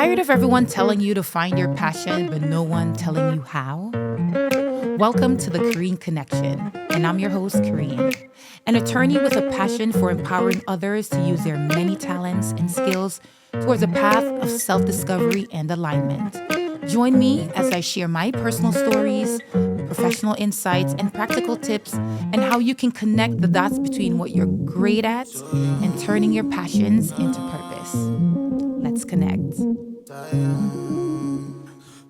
Tired of everyone telling you to find your passion, but no one telling you how? Welcome to the Korean Connection, and I'm your host, Korean, an attorney with a passion for empowering others to use their many talents and skills towards a path of self-discovery and alignment. Join me as I share my personal stories, professional insights, and practical tips, and how you can connect the dots between what you're great at and turning your passions into purpose. Let's connect.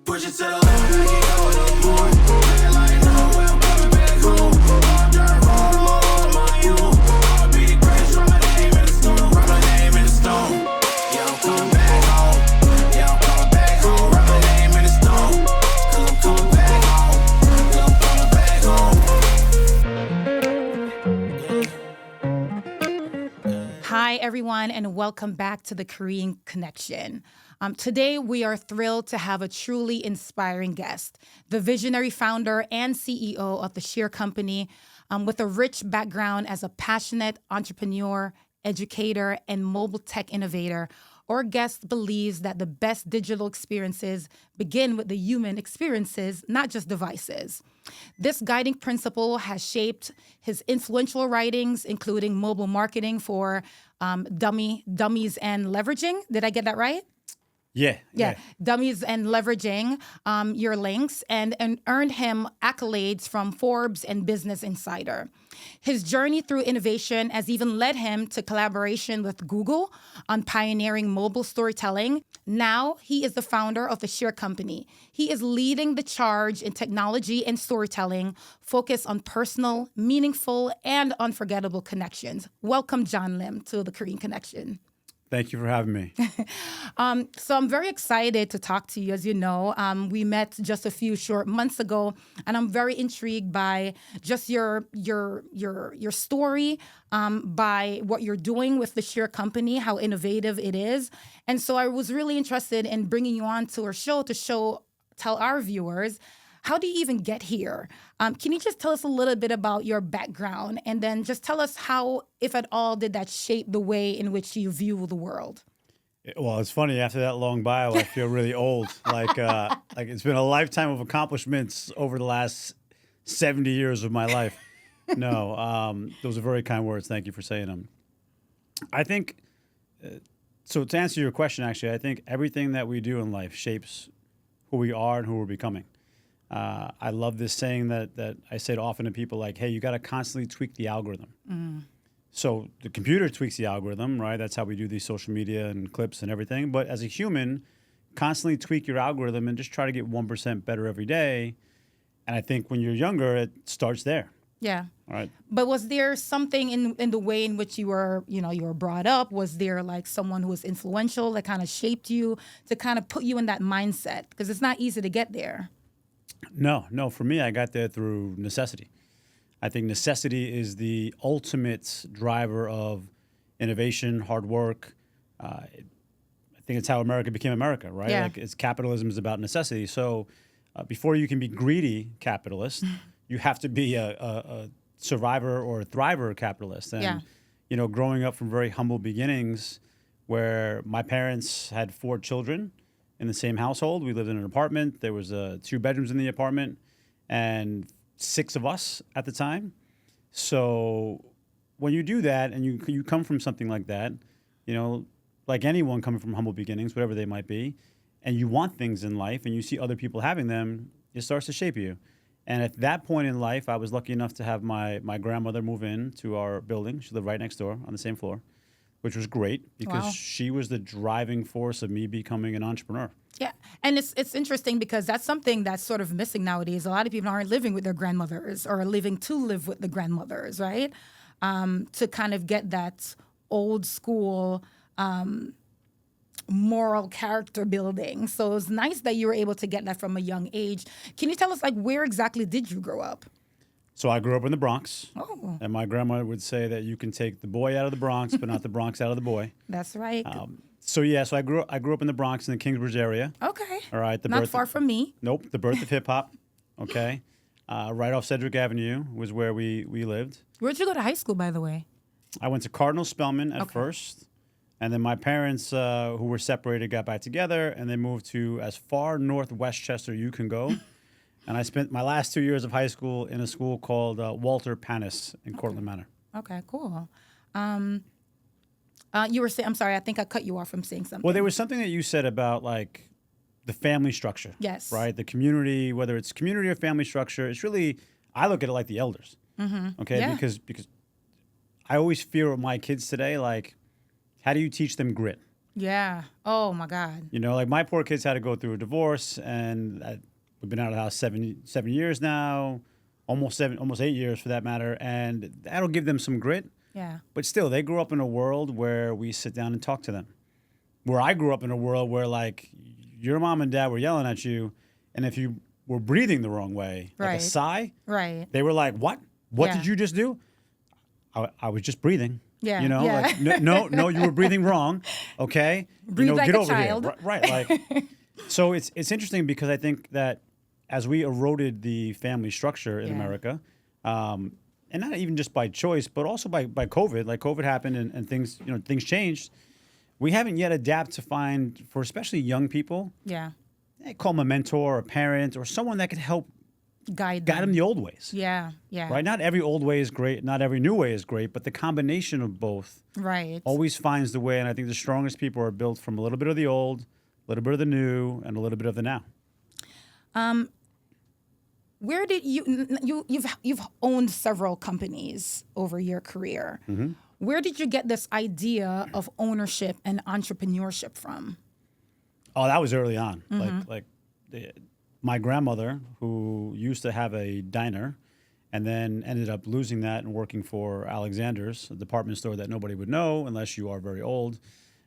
Push it to the left, make it go no more. Make it like no, I'm coming back home. I'm dirt road, I'm all on my own. I'ma be the greatest, write my name in the stone. Write my name in the stone. Yeah, I'm coming back home. Yeah, I'm coming back home. Write my name in the stone. Cause I'm coming back home. Cause I'm coming back home. Hi, everyone, and welcome back to the Korean Connection. Today, we are thrilled to have a truly inspiring guest, the visionary founder and CEO of the Sheer Company, with a rich background as a passionate entrepreneur, educator, and mobile tech innovator. Our guest believes that the best digital experiences begin with the human experiences, not just devices. This guiding principle has shaped his influential writings, including Mobile Marketing for Dummies and Leveraging. Did I get that right? Yeah. Dummies and Leveraging Your Links, and earned him accolades from Forbes and Business Insider. His journey through innovation has even led him to collaboration with Google on pioneering mobile storytelling. Now, he is the founder of the Sheer Company. He is leading the charge in technology and storytelling, focused on personal, meaningful, and unforgettable connections. Welcome, John Lim, to the Korean Connection. Thank you for having me. So I'm very excited to talk to you. As you know, we met just a few short months ago, and I'm very intrigued by just your story, by what you're doing with the Sheer Company, how innovative it is. And so I was really interested in bringing you on to our show to tell our viewers, how do you even get here? Can you just tell us a little bit about your background, and then just tell us how, if at all, did that shape the way in which you view the world? Well, it's funny. After that long bio, I feel really old. Like it's been a lifetime of accomplishments over the last 70 years of my life. No, those are very kind words. Thank you for saying them. I think, so to answer your question, actually, I think everything that we do in life shapes who we are and who we're becoming. I love this saying that I say often to people, like, hey, you got to constantly tweak the algorithm. Mm. So the computer tweaks the algorithm, right? That's how we do these social media and clips and everything. But as a human, constantly tweak your algorithm and just try to get 1% better every day. And I think when you're younger, it starts there. Yeah. All right. But was there something in the way in which you were brought up? Was there like someone who was influential that kind of shaped you to kind of put you in that mindset? Because it's not easy to get there. No. For me, I got there through necessity. I think necessity is the ultimate driver of innovation, hard work. I think it's how America became America, right? Yeah. Like, capitalism is about necessity. So before you can be greedy capitalist, you have to be a survivor or a thriver capitalist. And, growing up from very humble beginnings, where my parents had 4 children in the same household. We lived in an apartment. There was 2 bedrooms in the apartment and 6 of us at the time. So when you do that and you come from something like that, like anyone coming from humble beginnings, whatever they might be, and you want things in life and you see other people having them, it starts to shape you. And at that point in life, I was lucky enough to have my grandmother move in to our building. She lived right next door on the same floor, which was great because she was the driving force of me becoming an entrepreneur. Yeah, and it's interesting because that's something that's sort of missing nowadays. A lot of people aren't living with their grandmothers or living to live with the grandmothers, right? To kind of get that old school moral character building. So it's nice that you were able to get that from a young age. Can you tell us, like, where exactly did you grow up? So I grew up in the Bronx, and my grandma would say that you can take the boy out of the Bronx, but not the Bronx out of the boy. That's right. So I grew up in the Bronx in the Kingsbridge area. Okay. All right. Not far from me. Nope. The birth of hip hop. Okay. Right off Sedgwick Avenue was where we lived. Where'd you go to high school, by the way? I went to Cardinal Spellman at first. And then my parents, who were separated, got back together, and they moved to as far north Westchester you can go. And I spent my last 2 years of high school in a school called Walter Panis in Cortland Manor. Okay, cool. You were saying, I'm sorry, I think I cut you off from saying something. Well, there was something that you said about like the family structure. Yes. Right? The community, whether it's community or family structure, it's really, I look at it like the elders. Okay? Yeah. Because I always fear with my kids today, like, how do you teach them grit? Yeah. Oh my God. You know, like my poor kids had to go through a divorce, and we've been out of the house seven years now, almost 8 years for that matter, and that'll give them some grit. Yeah. But still, they grew up in a world where we sit down and talk to them. Where I grew up in a world where, like, your mom and dad were yelling at you, and if you were breathing the wrong way, like a Right. sigh, Right. they were like, "What? What Yeah. did you just do?" I was just breathing. Yeah, You know, yeah. like, no, you were breathing wrong. Okay. Breathe like get a over child. here. Right. Like, so it's interesting because I think that as we eroded the family structure in Yeah. America, and not even just by choice, but also by COVID, like COVID happened and things, things changed. We haven't yet adapted to find, for especially young people, Yeah. call them a mentor or a parent or someone that could help Guide guide them them. the old ways. Yeah. Yeah. Right? Not every old way is great. Not every new way is great, but the combination of both Right. always finds the way. And I think the strongest people are built from a little bit of the old, a little bit of the new, and a little bit of the now. Where did you've owned several companies over your career? Mm-hmm. Where did you get this idea of ownership and entrepreneurship from? Oh, that was early on. Mm-hmm. My grandmother, who used to have a diner, and then ended up losing that and working for Alexander's, a department store that nobody would know unless you are very old.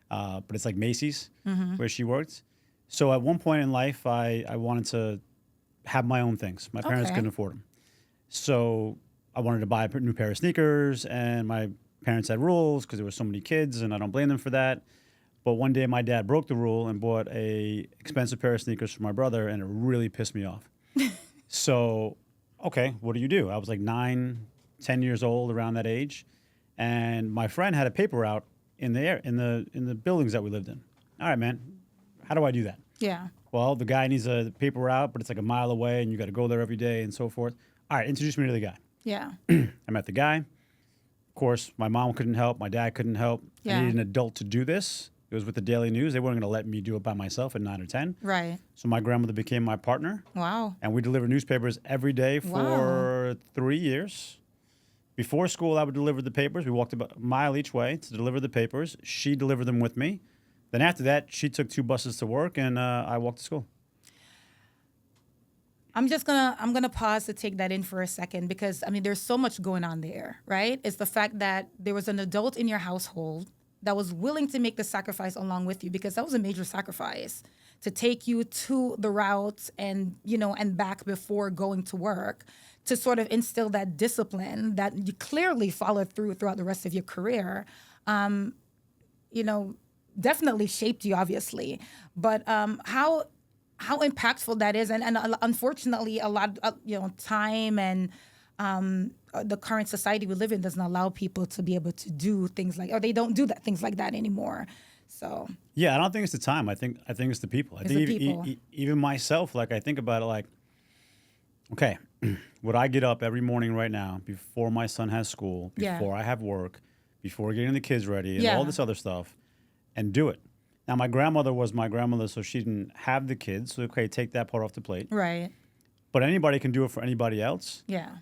But it's like Macy's, where she worked. So at one point in life, I wanted to have my own things. My parents Okay. couldn't afford them. So I wanted to buy a new pair of sneakers, and my parents had rules because there were so many kids, and I don't blame them for that. But one day my dad broke the rule and bought a expensive pair of sneakers for my brother, and it really pissed me off. So, okay, what do? I was like 9, 10 years old, around that age, and my friend had a paper route in the buildings that we lived in. All right, man, how do I do that? Yeah. Well, the guy needs a paper route, but it's like a mile away, and you got to go there every day and so forth. All right, introduce me to the guy. Yeah. I met the guy. Of course, my mom couldn't help. My dad couldn't help. Yeah. I needed an adult to do this. It was with the Daily News. They weren't going to let me do it by myself at 9 or 10. Right. So my grandmother became my partner, Wow. and we delivered newspapers every day for 3 years. Before school, I would deliver the papers. We walked about a mile each way to deliver the papers. She delivered them with me. Then after that, she took 2 buses to work, and I walked to school. I'm gonna pause to take that in for a second because I mean there's so much going on there, right? It's the fact that there was an adult in your household that was willing to make the sacrifice along with you because that was a major sacrifice to take you to the route and and back before going to work to sort of instill that discipline that you clearly followed throughout the rest of your career. Definitely shaped you, obviously, but how impactful that is, and unfortunately, a lot of time and the current society we live in doesn't allow people to be able to do things like, or they don't do things like that anymore. So yeah, I don't think it's the time. I think it's the people. I think the people. Even myself, like I think about it, like, okay, would I get up every morning right now before my son has school, Yeah. before I have work, before getting the kids ready, and Yeah. all this other stuff, and do it? Now, my grandmother was my grandmother, so she didn't have the kids. So, okay, take that part off the plate. right, But anybody can do it for anybody else. yeah,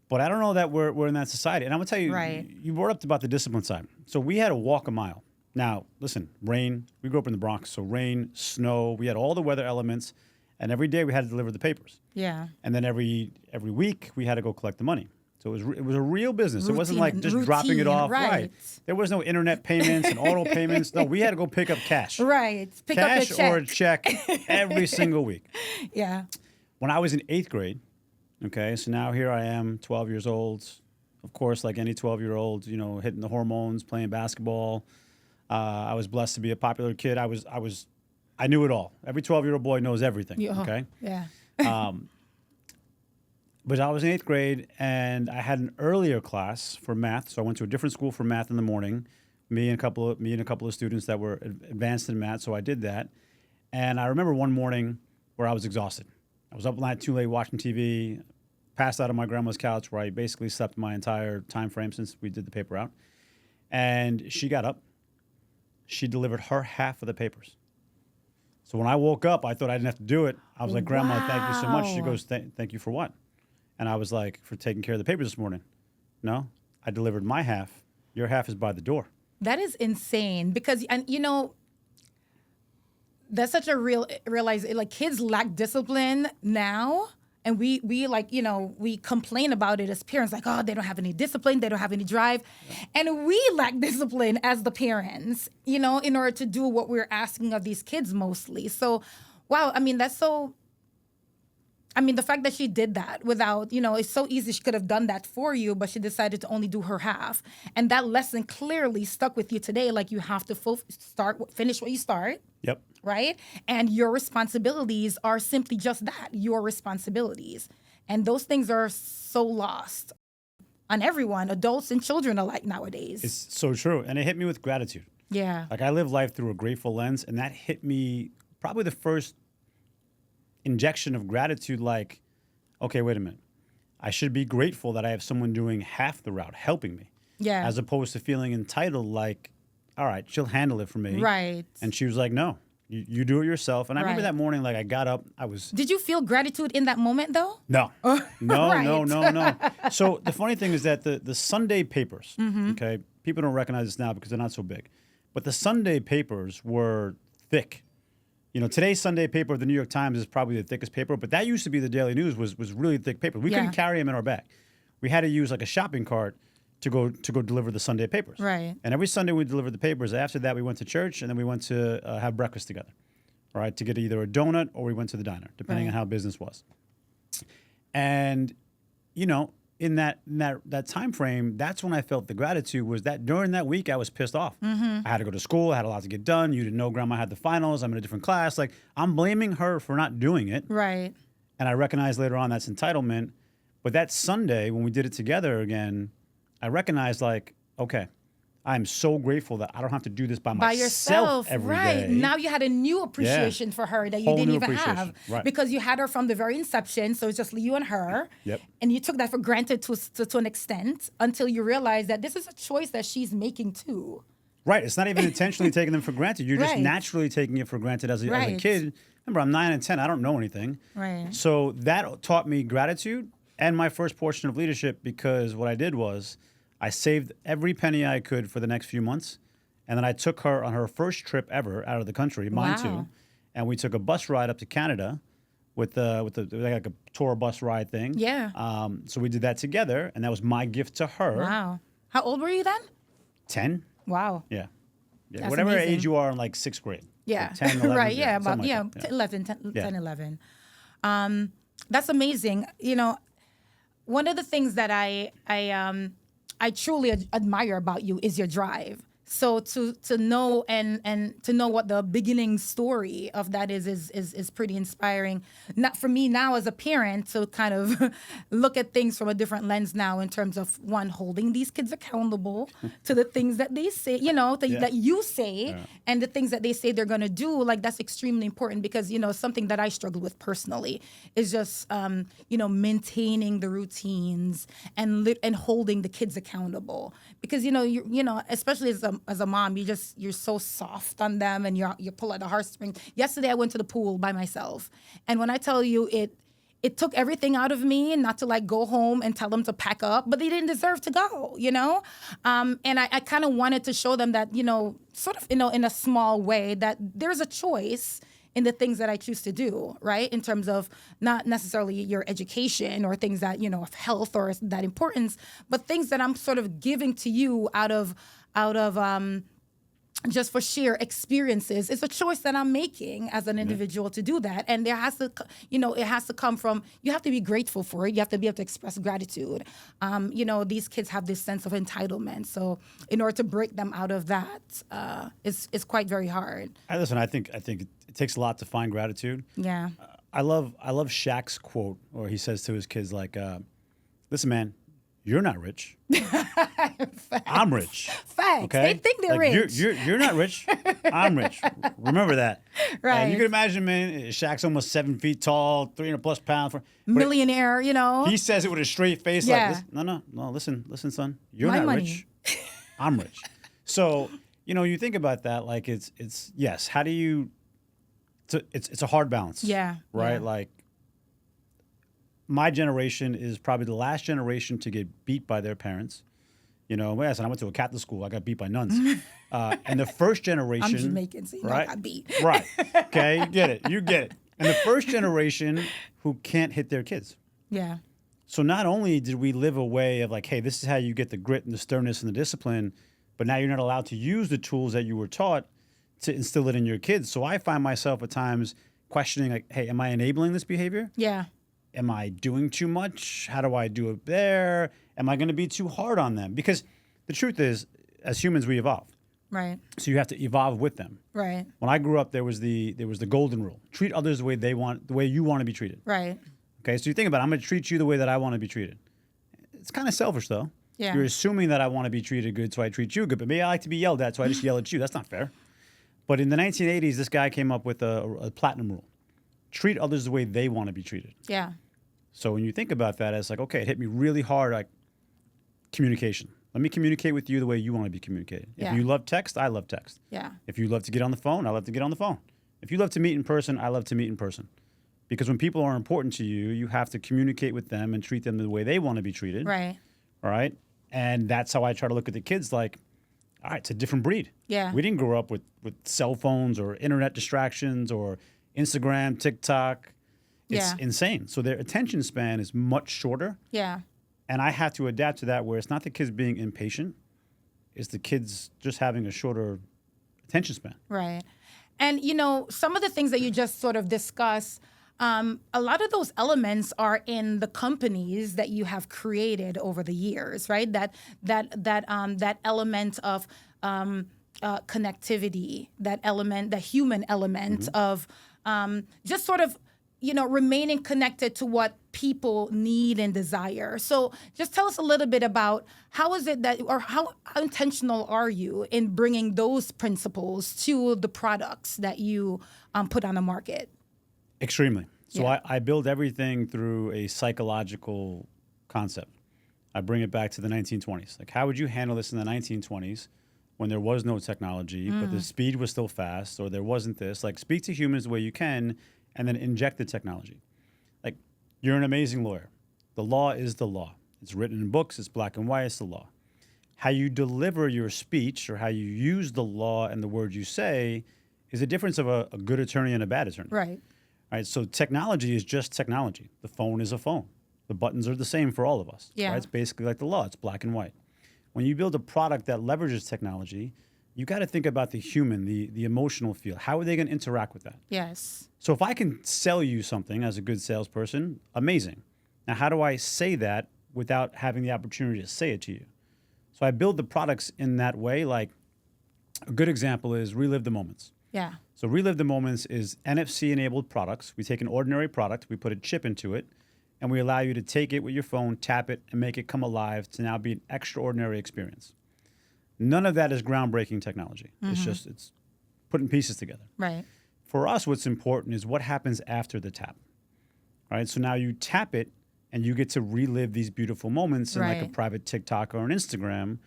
But I don't know that we're in that society. And I'm going to tell you, Right. you brought up about the discipline side. So we had to walk a mile. Now, listen, rain. We grew up in the Bronx, so rain, snow. We had all the weather elements. And every day we had to deliver the papers. yeah. And then every week we had to go collect the money. So it was a real business. It wasn't like just dropping it Routine, off. right. There was no internet payments and auto payments. No, we had to go pick up cash. Right. Pick up Cash your check. or a check every single week. Yeah. When I was in 8th grade, okay, so now here I am, 12 years old. Of course, like any 12-year-old, hitting the hormones, playing basketball. I was blessed to be a popular kid. I knew it all. Every 12-year-old boy knows everything, Yeah. okay? Yeah. But I was in 8th grade, and I had an earlier class for math. So I went to a different school for math in the morning, Me and a couple of students that were advanced in math. So I did that. And I remember one morning where I was exhausted. I was up too late watching TV, passed out on my grandma's couch where I basically slept my entire time frame since we did the paper out. And she got up. She delivered her half of the papers. So when I woke up, I thought I didn't have to do it. I was like, Grandma, thank you so much. She goes, thank you for what? And I was like, for taking care of the papers this morning. No, I delivered my half. Your half is by the door. That is insane because, and you know, that's such a realize like kids lack discipline now. And we like, you know, we complain about it as parents, like, oh, they don't have any discipline, they don't have any drive. And we lack discipline as the parents, you know, in order to do what we're asking of these kids mostly. So, wow, I mean, that's so, I mean, the fact that she did that without, you know, it's so easy. She could have done that for you, but she decided to only do her half. And that lesson clearly stuck with you today. Like you have to finish what you start. Yep. Right? And your responsibilities are simply just that, your responsibilities. And those things are so lost on everyone, adults and children alike nowadays. It's so true. And it hit me with gratitude. Yeah. Like I live life through a grateful lens, and that hit me probably the first injection of gratitude, like, okay, wait a minute. I should be grateful that I have someone doing half the route, helping me. Yeah. As opposed to feeling entitled, like, all right, she'll handle it for me. Right. And she was like, no, you do it yourself. And I remember Right. that morning, like I got up, I was... Did you feel gratitude in that moment though? No. Right. No. So the funny thing is that the Sunday papers, okay, people don't recognize this now because they're not so big, but the Sunday papers were thick. You know, today's Sunday paper of the New York Times is probably the thickest paper, but that used to be the Daily News was really thick paper. We couldn't carry them in our bag. We had to use like a shopping cart to go deliver the Sunday papers. Right. And every Sunday we delivered the papers. After that, we went to church, and then we went to have breakfast together, all right, to get either a donut or we went to the diner, depending on how business was. And, you know, in that time frame, that's when I felt the gratitude was that during that week I was pissed off. I had to go to school. I had a lot to get done. You didn't know Grandma had the finals. I'm in a different class. Like, I'm blaming her for not doing it. Right. And I recognized later on that's entitlement. But that Sunday, when we did it together again, I recognized, like, okay, I'm so grateful that I don't have to do this by myself every day. Right. Now you had a new appreciation for her that you didn't even have. Right. Because you had her from the very inception, so it's just you and her. Yep. And you took that for granted to an extent until you realized that this is a choice that she's making too. Right. It's not even intentionally taking them for granted. You're just Right. naturally taking it for granted as a Right. kid. Remember, I'm 9 and 10. I don't know anything. Right. So that taught me gratitude and my first portion of leadership, because what I did was I saved every penny I could for the next few months. And then I took her on her first trip ever out of the country, mine too. And we took a bus ride up to Canada with like a tour bus ride thing. Yeah. So we did that together, and that was my gift to her. Wow. How old were you then? 10? Wow. Yeah. That's Whatever amazing. age you are in like 6th grade. Yeah. Like 10, 11, right. Yeah. About something like that. 10, 11. That's amazing. You know, one of the things that I truly admire about you is your drive. So to know and to know what the beginning story of that is pretty inspiring. Not for me now as a parent to kind of look at things from a different lens now in terms of one, holding these kids accountable to the things that they say, you know, that you say and the things that they say they're going to do. Like that's extremely important because, you know, something that I struggle with personally is just, you know, maintaining the routines and holding the kids accountable because, you know, especially as a mom, you're so soft on them and you pull at the heartstrings. Yesterday I went to the pool by myself, and when I tell you it took everything out of me not to like go home and tell them to pack up, but they didn't deserve to go, you know? And I kind of wanted to show them that, you know, sort of, you know, in a small way that there's a choice in the things that I choose to do, right? In terms of not necessarily your education or things that, you know, of health or that importance, but things that I'm sort of giving to you out of just for sheer experiences. It's a choice that I'm making as an individual to do that. And there has to, you know, it has to come from, you have to be grateful for it. You have to be able to express gratitude. You know, these kids have this sense of entitlement. So in order to break them out of that, it's quite very hard. Listen, I think it takes a lot to find gratitude. Yeah. I love Shaq's quote, or he says to his kids, like, listen, man, you're not rich. I'm rich. Facts. flex. Okay? They think they're like, rich. You're not rich. I'm rich. Remember that. Right. And you can imagine, man, Shaq's almost 7 feet tall, 300 plus pounds. Millionaire, you know. He says it with a straight face, Yeah. like, no, listen, son. You're My not money. rich. I'm rich. So, you think about that, like it's yes. How do you? It's a hard balance. Yeah. Right. Yeah. Like my generation is probably the last generation to get beat by their parents. Yes, and I went to a Catholic school. I got beat by nuns. And the first generation. I'm Jamaican, so right? I got beat. Right. Okay, you get it. And the first generation who can't hit their kids. Yeah. So not only did we live a way of like, hey, this is how you get the grit and the sternness and the discipline, but now you're not allowed to use the tools that you were taught to instill it in your kids. So I find myself at times questioning, like, hey, am I enabling this behavior? Yeah. Am I doing too much? How do I do it there? Am I going to be too hard on them? Because the truth is, as humans, we evolve. Right. So you have to evolve with them. Right. When I grew up, there was the golden rule: treat others the way you want to be treated. Right. Okay, so you think about it, I'm going to treat you the way that I want to be treated. It's kind of selfish, though. Yeah. You're assuming that I want to be treated good, so I treat you good. But maybe I like to be yelled at, so I just yell at you. That's not fair. But in the 1980s, this guy came up with a platinum rule: treat others the way they want to be treated. Yeah. So when you think about that, it's like, okay, it hit me really hard, like communication. Let me communicate with you the way you want to be communicated. Yeah. If you love text, I love text. Yeah. If you love to get on the phone, I love to get on the phone. If you love to meet in person, I love to meet in person. Because when people are important to you, you have to communicate with them and treat them the way they want to be treated. Right. All right? And that's how I try to look at the kids like, all right, it's a different breed. Yeah. We didn't grow up with cell phones or internet distractions or Instagram, TikTok. It's insane. So their attention span is much shorter. Yeah. And I have to adapt to that where it's not the kids being impatient. It's the kids just having a shorter attention span. Right. And, some of the things that you just sort of discuss, a lot of those elements are in the companies that you have created over the years, right? That element of connectivity, that human element of just sort of, remaining connected to what people need and desire. So just tell us a little bit about how is it that, or how intentional are you in bringing those principles to the products that you put on the market? Extremely. So Yeah. I build everything through a psychological concept. I bring it back to the 1920s. Like, how would you handle this in the 1920s when there was no technology, but the speed was still fast, or there wasn't this? Like, speak to humans the way you can, and then inject the technology. Like, you're an amazing lawyer. The law is the law. It's written in books. It's black and white. It's the law. How you deliver your speech or how you use the law and the words you say is the difference of a good attorney and a bad attorney. Right. All right, so technology is just technology. The phone is a phone. The buttons are the same for all of us. Yeah. Right? It's basically like the law. It's black and white. When you build a product that leverages technology, you got to think about the human, the emotional feel. How are they going to interact with that? Yes. So if I can sell you something as a good salesperson, amazing. Now, how do I say that without having the opportunity to say it to you? So I build the products in that way. Like, a good example is Relive the Moments. Yeah. So Relive the Moments is NFC-enabled products. We take an ordinary product, we put a chip into it, and we allow you to take it with your phone, tap it, and make it come alive to now be an extraordinary experience. None of that is groundbreaking technology. It's putting pieces together. Right. For us, what's important is what happens after the tap. All right, so now you tap it, and you get to relive these beautiful moments in like a Right. private TikTok or an Instagram.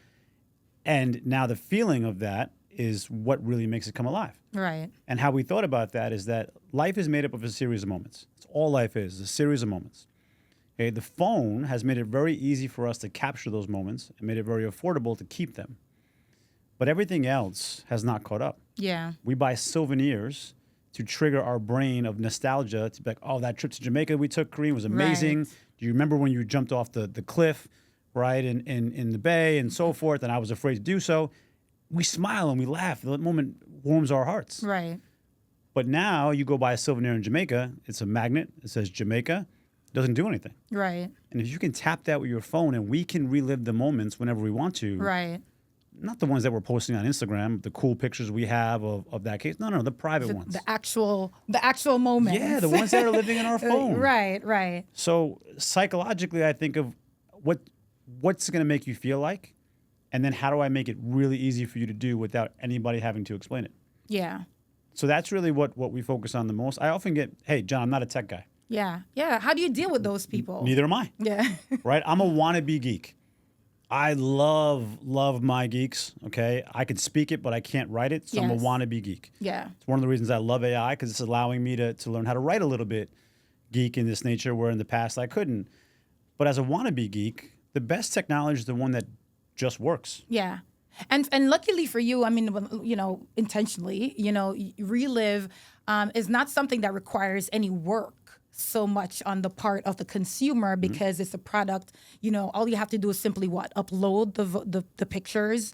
And now the feeling of that is what really makes it come alive. Right. And how we thought about that is that life is made up of a series of moments. It's all life is a series of moments. Okay, the phone has made it very easy for us to capture those moments and made it very affordable to keep them. But everything else has not caught up. Yeah. We buy souvenirs to trigger our brain of nostalgia to be like, oh, that trip to Jamaica we took, Kareem, was amazing. Right. Do you remember when you jumped off the cliff, right, in the bay and so forth, and I was afraid to do so? We smile and we laugh. The moment warms our hearts. Right. But now you go buy a souvenir in Jamaica, it's a magnet, it says Jamaica, it doesn't do anything. Right. And if you can tap that with your phone and we can relive the moments whenever we want to, Right. not the ones that we're posting on Instagram, the cool pictures we have of that case. No, the private ones. The actual moments. Yeah, the ones that are living in our phone. Right. Right. So psychologically, I think of what's going to make you feel like, And then how do I make it really easy for you to do without anybody having to explain it? Yeah. So that's really what we focus on the most. I often get, hey, John, I'm not a tech guy. Yeah. Yeah. How do you deal with those people? Neither am I. Yeah. Right? I'm a wannabe geek. I love my geeks, okay? I can speak it, but I can't write it, so I'm a Yes. wannabe geek. Yeah. It's one of the reasons I love AI, because it's allowing me to learn how to write a little bit geek in this nature, where in the past I couldn't. But as a wannabe geek, the best technology is the one that just works. Yeah. And luckily for you, I mean, intentionally, relive is not something that requires any work so much on the part of the consumer, because it's a product, all you have to do is simply upload the pictures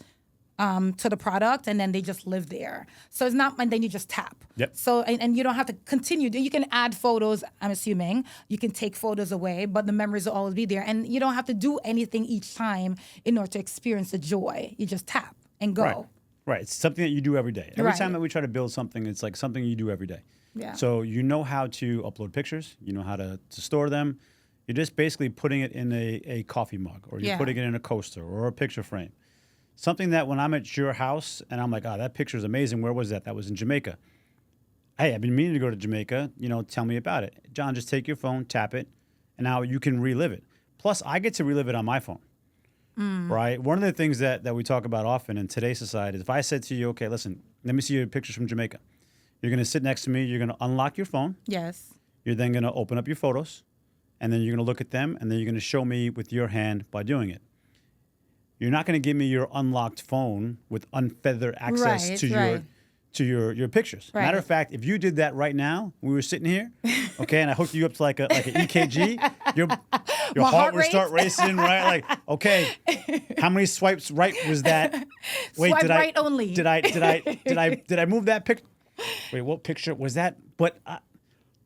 to the product, and then they just live there. So it's not, and then you just tap. Yep. So, and you don't have to continue. You can add photos, I'm assuming. You can take photos away, but the memories will always be there. And you don't have to do anything each time in order to experience the joy. You just tap and go. Right. It's something that you do every day. Every Right. time that we try to build something, it's like something you do every day. Yeah. So you know how to upload pictures. You know how to store them. You're just basically putting it in a coffee mug, or you're Yeah. putting it in a coaster or a picture frame. Something that when I'm at your house and I'm like, oh, that picture is amazing. Where was that? That was in Jamaica. Hey, I've been meaning to go to Jamaica. Tell me about it. John, just take your phone, tap it, and now you can relive it. Plus, I get to relive it on my phone. Right? One of the things that we talk about often in today's society is, if I said to you, okay, listen, let me see your pictures from Jamaica. You're going to sit next to me. You're going to unlock your phone. Yes. You're then going to open up your photos, and then you're going to look at them, and then you're going to show me with your hand by doing it. You're not going to give me your unlocked phone with unfeathered access Right, to right. your pictures. Right. Matter of fact, if you did that right now, we were sitting here, okay, and I hooked you up to like an EKG, your My heart would rate? start racing, right? Like, okay, how many swipes right was that? Wait, Swipe did right I only. did I move that picture? Wait, what picture was that? But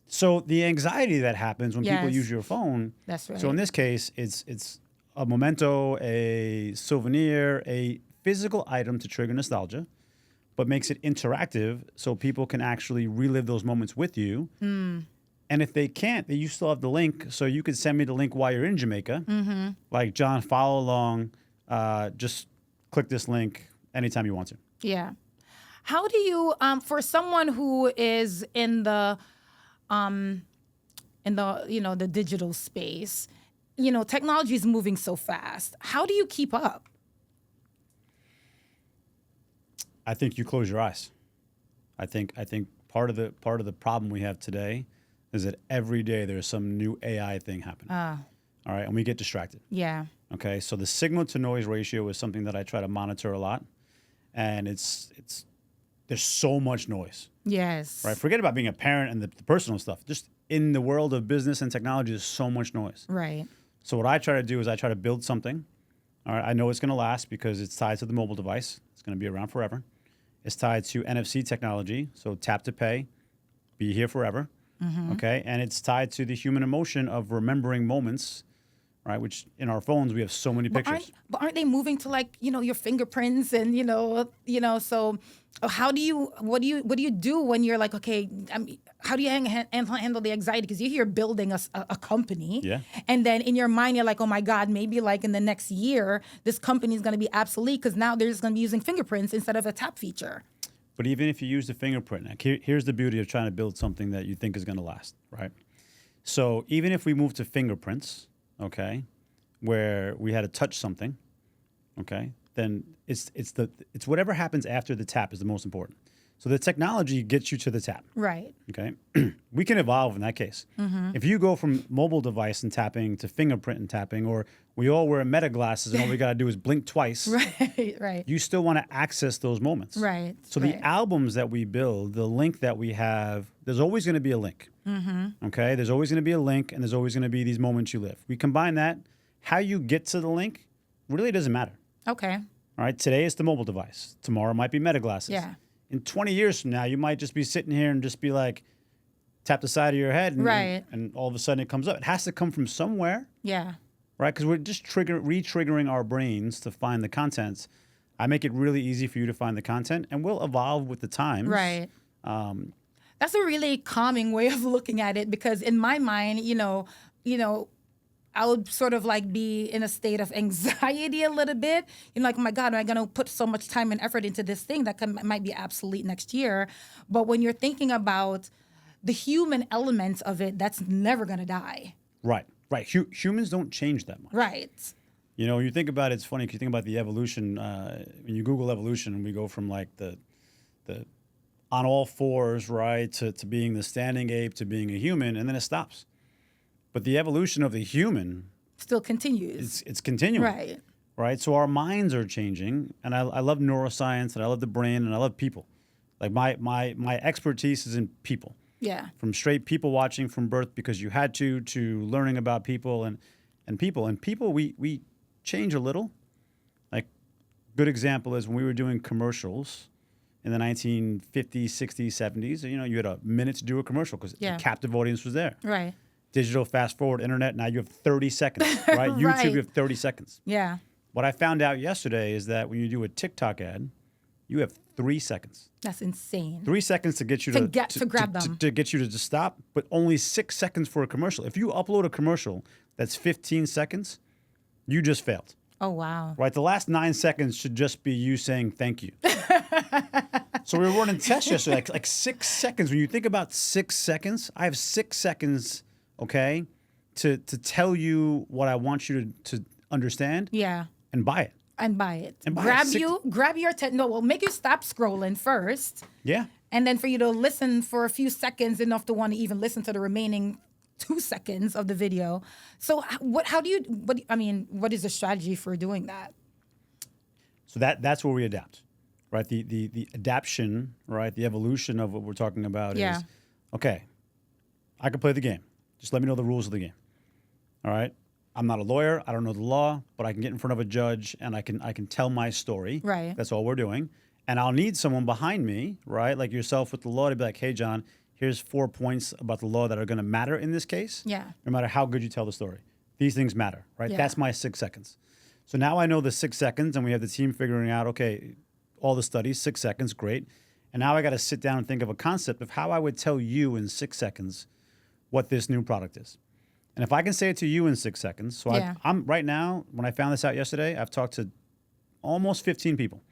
so the anxiety that happens when people Yes. use your phone. That's right. So in this case, it's a memento, a souvenir, a physical item to trigger nostalgia, but makes it interactive so people can actually relive those moments with you. And if they can't, then you still have the link, so you can send me the link while you're in Jamaica. Like, John, follow along. Just click this link anytime you want to. Yeah. How do you, for someone who is in the the digital space, technology is moving so fast. How do you keep up? I think you close your eyes. I think part of the problem we have today is that every day there's some new AI thing happening. All right, and we get distracted. Yeah. Okay, so the signal to noise ratio is something that I try to monitor a lot, and it's there's so much noise. Yes. Right, forget about being a parent and the personal stuff. Just in the world of business and technology, there's so much noise. Right. So what I try to do is I try to build something. All right, I know it's going to last because it's tied to the mobile device. It's going to be around forever. It's tied to NFC technology, so tap to pay, be here forever. Okay, and it's tied to the human emotion of remembering moments, right? Which in our phones we have so many pictures. But aren't they moving to your fingerprints and so what do you do when you're like, okay, how do you handle the anxiety, because you're building a company, Yeah. and then in your mind you're like, oh my God, maybe like in the next year this company is going to be obsolete because now they're just going to be using fingerprints instead of a tap feature. But even if you use the fingerprint, here's the beauty of trying to build something that you think is going to last, right? So even if we move to fingerprints, okay, where we had to touch something, okay, then it's whatever happens after the tap is the most important. So the technology gets you to the tap. Right. Okay, we can evolve in that case. If you go from mobile device and tapping to fingerprint and tapping, or we all wear meta glasses and all we got to do is blink twice, Right. you still want to access those moments. Right. So the albums that we build, the link that we have, there's always going to be a link. Okay, there's always going to be a link, and there's always going to be these moments you live. We combine that. How you get to the link really doesn't matter. Okay. All right, today it's the mobile device. Tomorrow it might be meta glasses. Yeah. In 20 years from now, you might just be sitting here and just be like, tap the side of your head, and, Right. and all of a sudden it comes up. It has to come from somewhere, Yeah. right? Because we're just re-triggering our brains to find the contents. I make it really easy for you to find the content, and we'll evolve with the times. Right. That's a really calming way of looking at it, because in my mind, I would sort of like be in a state of anxiety a little bit. Like, oh my God, am I going to put so much time and effort into this thing that might be obsolete next year? But when you're thinking about the human elements of it, that's never going to die. Right. Humans don't change that much. Right. When you think about it, it's funny because you think about the evolution. When you Google evolution, we go from like the on all fours, right, to being the standing ape to being a human, and then it stops. But the evolution of the human still continues. It's continuing. Right. Right. So our minds are changing, and I love neuroscience, and I love the brain, and I love people. Like my expertise is in people. Yeah. From straight people watching from birth because you had to learning about people and people we change a little. Like good example is when we were doing commercials in the 1950s, 60s, 70s. You had a minute to do a commercial because the captive audience was there. Right. Digital, fast forward, internet, now you have 30 seconds, right? YouTube, you have 30 seconds. Yeah. What I found out yesterday is that when you do a TikTok ad, you have 3 seconds. That's insane. 3 seconds to get you to grab them. To get you to just stop, but only 6 seconds for a commercial. If you upload a commercial that's 15 seconds, you just failed. Oh, wow. Right? The last 9 seconds should just be you saying thank you. So we were running tests yesterday, like 6 seconds. When you think about 6 seconds, I have 6 seconds, okay, to tell you what I want you to understand. Yeah. And buy it. And buy it. And buy grab it. grab your we'll make you stop scrolling first. Yeah. And then for you to listen for a few seconds, enough to want to even listen to the remaining 2 seconds of the video. So what is the strategy for doing that? So that's where we adapt, right? The adaption, right? The evolution of what we're talking about is, okay, I can play the game. Just let me know the rules of the game. All right? I'm not a lawyer. I don't know the law, but I can get in front of a judge and I can tell my story. Right. That's all we're doing. And I'll need someone behind me, right? Like yourself with the law to be like, hey, John, here's 4 points about the law that are going to matter in this case. Yeah. No matter how good you tell the story. These things matter, right? Yeah. That's my 6 seconds. So now I know the 6 seconds and we have the team figuring out, okay, all the studies, 6 seconds, great. And now I got to sit down and think of a concept of how I would tell you in 6 seconds what this new product is. And if I can say it to you in 6 seconds, so I'm right now, when I found this out yesterday, I've talked to almost 15 people,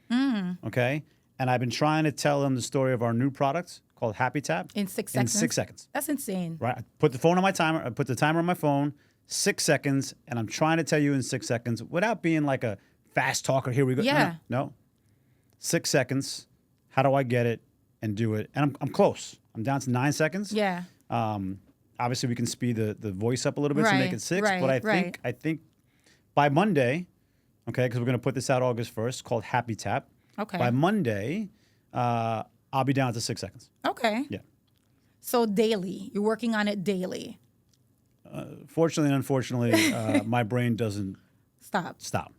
okay? And I've been trying to tell them the story of our new product called Happy Tap. In 6 seconds? In 6 seconds. That's insane. Right? I put the phone on my timer, I put the timer on my phone, 6 seconds, and I'm trying to tell you in 6 seconds without being like a fast talker, here we go. Yeah. No. 6 seconds, how do I get it and do it? And I'm close. I'm down to 9 seconds. Yeah. Obviously, we can speed the voice up a little bit to make it 6. But I think by Monday, okay, because we're going to put this out August 1st, called Happy Tap. Okay. By Monday, I'll be down to 6 seconds. Okay. Yeah. So daily, you're working on it daily. Fortunately and unfortunately, my brain doesn't stop.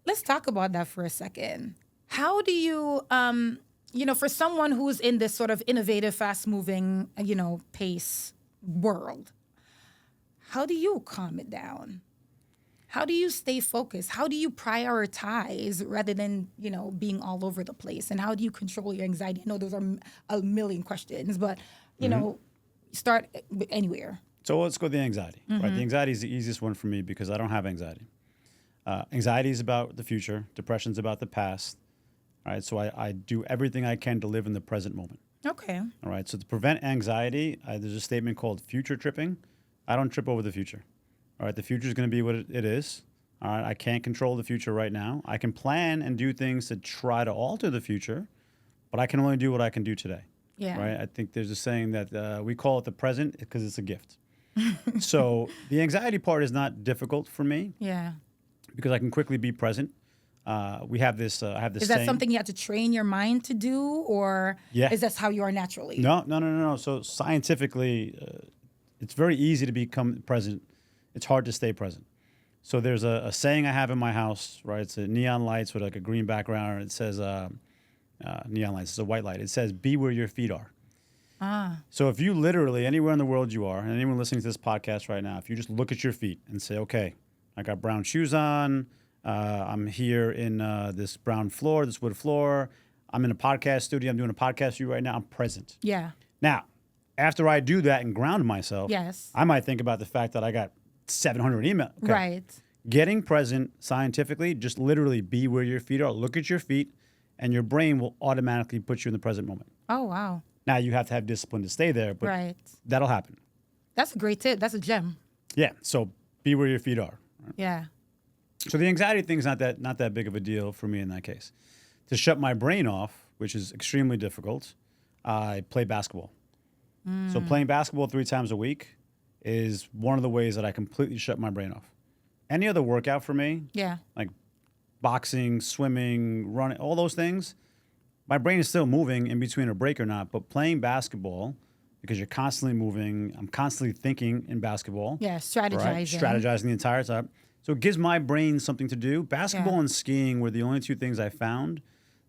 Let's talk about that for a second. How do you, for someone who's in this sort of innovative, fast-moving, pace world, how do you calm it down? How do you stay focused? How do you prioritize rather than, being all over the place? And how do you control your anxiety? I know those are a million questions, but, start anywhere. So let's go with the anxiety. Right? The anxiety is the easiest one for me because I don't have anxiety. Anxiety is about the future. Depression is about the past. All right, so I do everything I can to live in the present moment. Okay. All right, so to prevent anxiety, there's a statement called future tripping. I don't trip over the future. All right, the future is going to be what it is. All right, I can't control the future right now. I can plan and do things to try to alter the future, but I can only do what I can do today. Yeah. Right. I think there's a saying that we call it the present because it's a gift. So the anxiety part is not difficult for me. Yeah. Because I can quickly be present. We have this. I have this. Is that saying. something you have to train your mind to do, or is that how you are naturally? No. So scientifically, it's very easy to become present. It's hard to stay present. So there's a saying I have in my house, right? It's a neon lights with like a green background, and it says neon lights. It's a white light. It says, "Be where your feet are." So if you literally anywhere in the world you are, and anyone listening to this podcast right now, if you just look at your feet and say, "Okay, I got brown shoes on. I'm here in this brown floor, this wood floor. I'm in a podcast studio. I'm doing a podcast for you right now. I'm present." Yeah. Now, after I do that and ground myself, yes, I might think about the fact that I got 700 emails. Okay. Right. Getting present scientifically, just literally be where your feet are. Look at your feet, and your brain will automatically put you in the present moment. Oh, wow. Now, you have to have discipline to stay there, but Right. that'll happen. That's a great tip. That's a gem. Yeah, so be where your feet are. Yeah. So the anxiety thing's not that big of a deal for me in that case. To shut my brain off, which is extremely difficult, I play basketball. So playing basketball 3 times a week is one of the ways that I completely shut my brain off. Any other workout for me, Yeah. like boxing, swimming, running, all those things, my brain is still moving in between a break or not. But playing basketball, because you're constantly moving, I'm constantly thinking in basketball. Yeah. Strategizing. Right? Strategizing the entire time. So it gives my brain something to do. Basketball and skiing were the only 2 things I found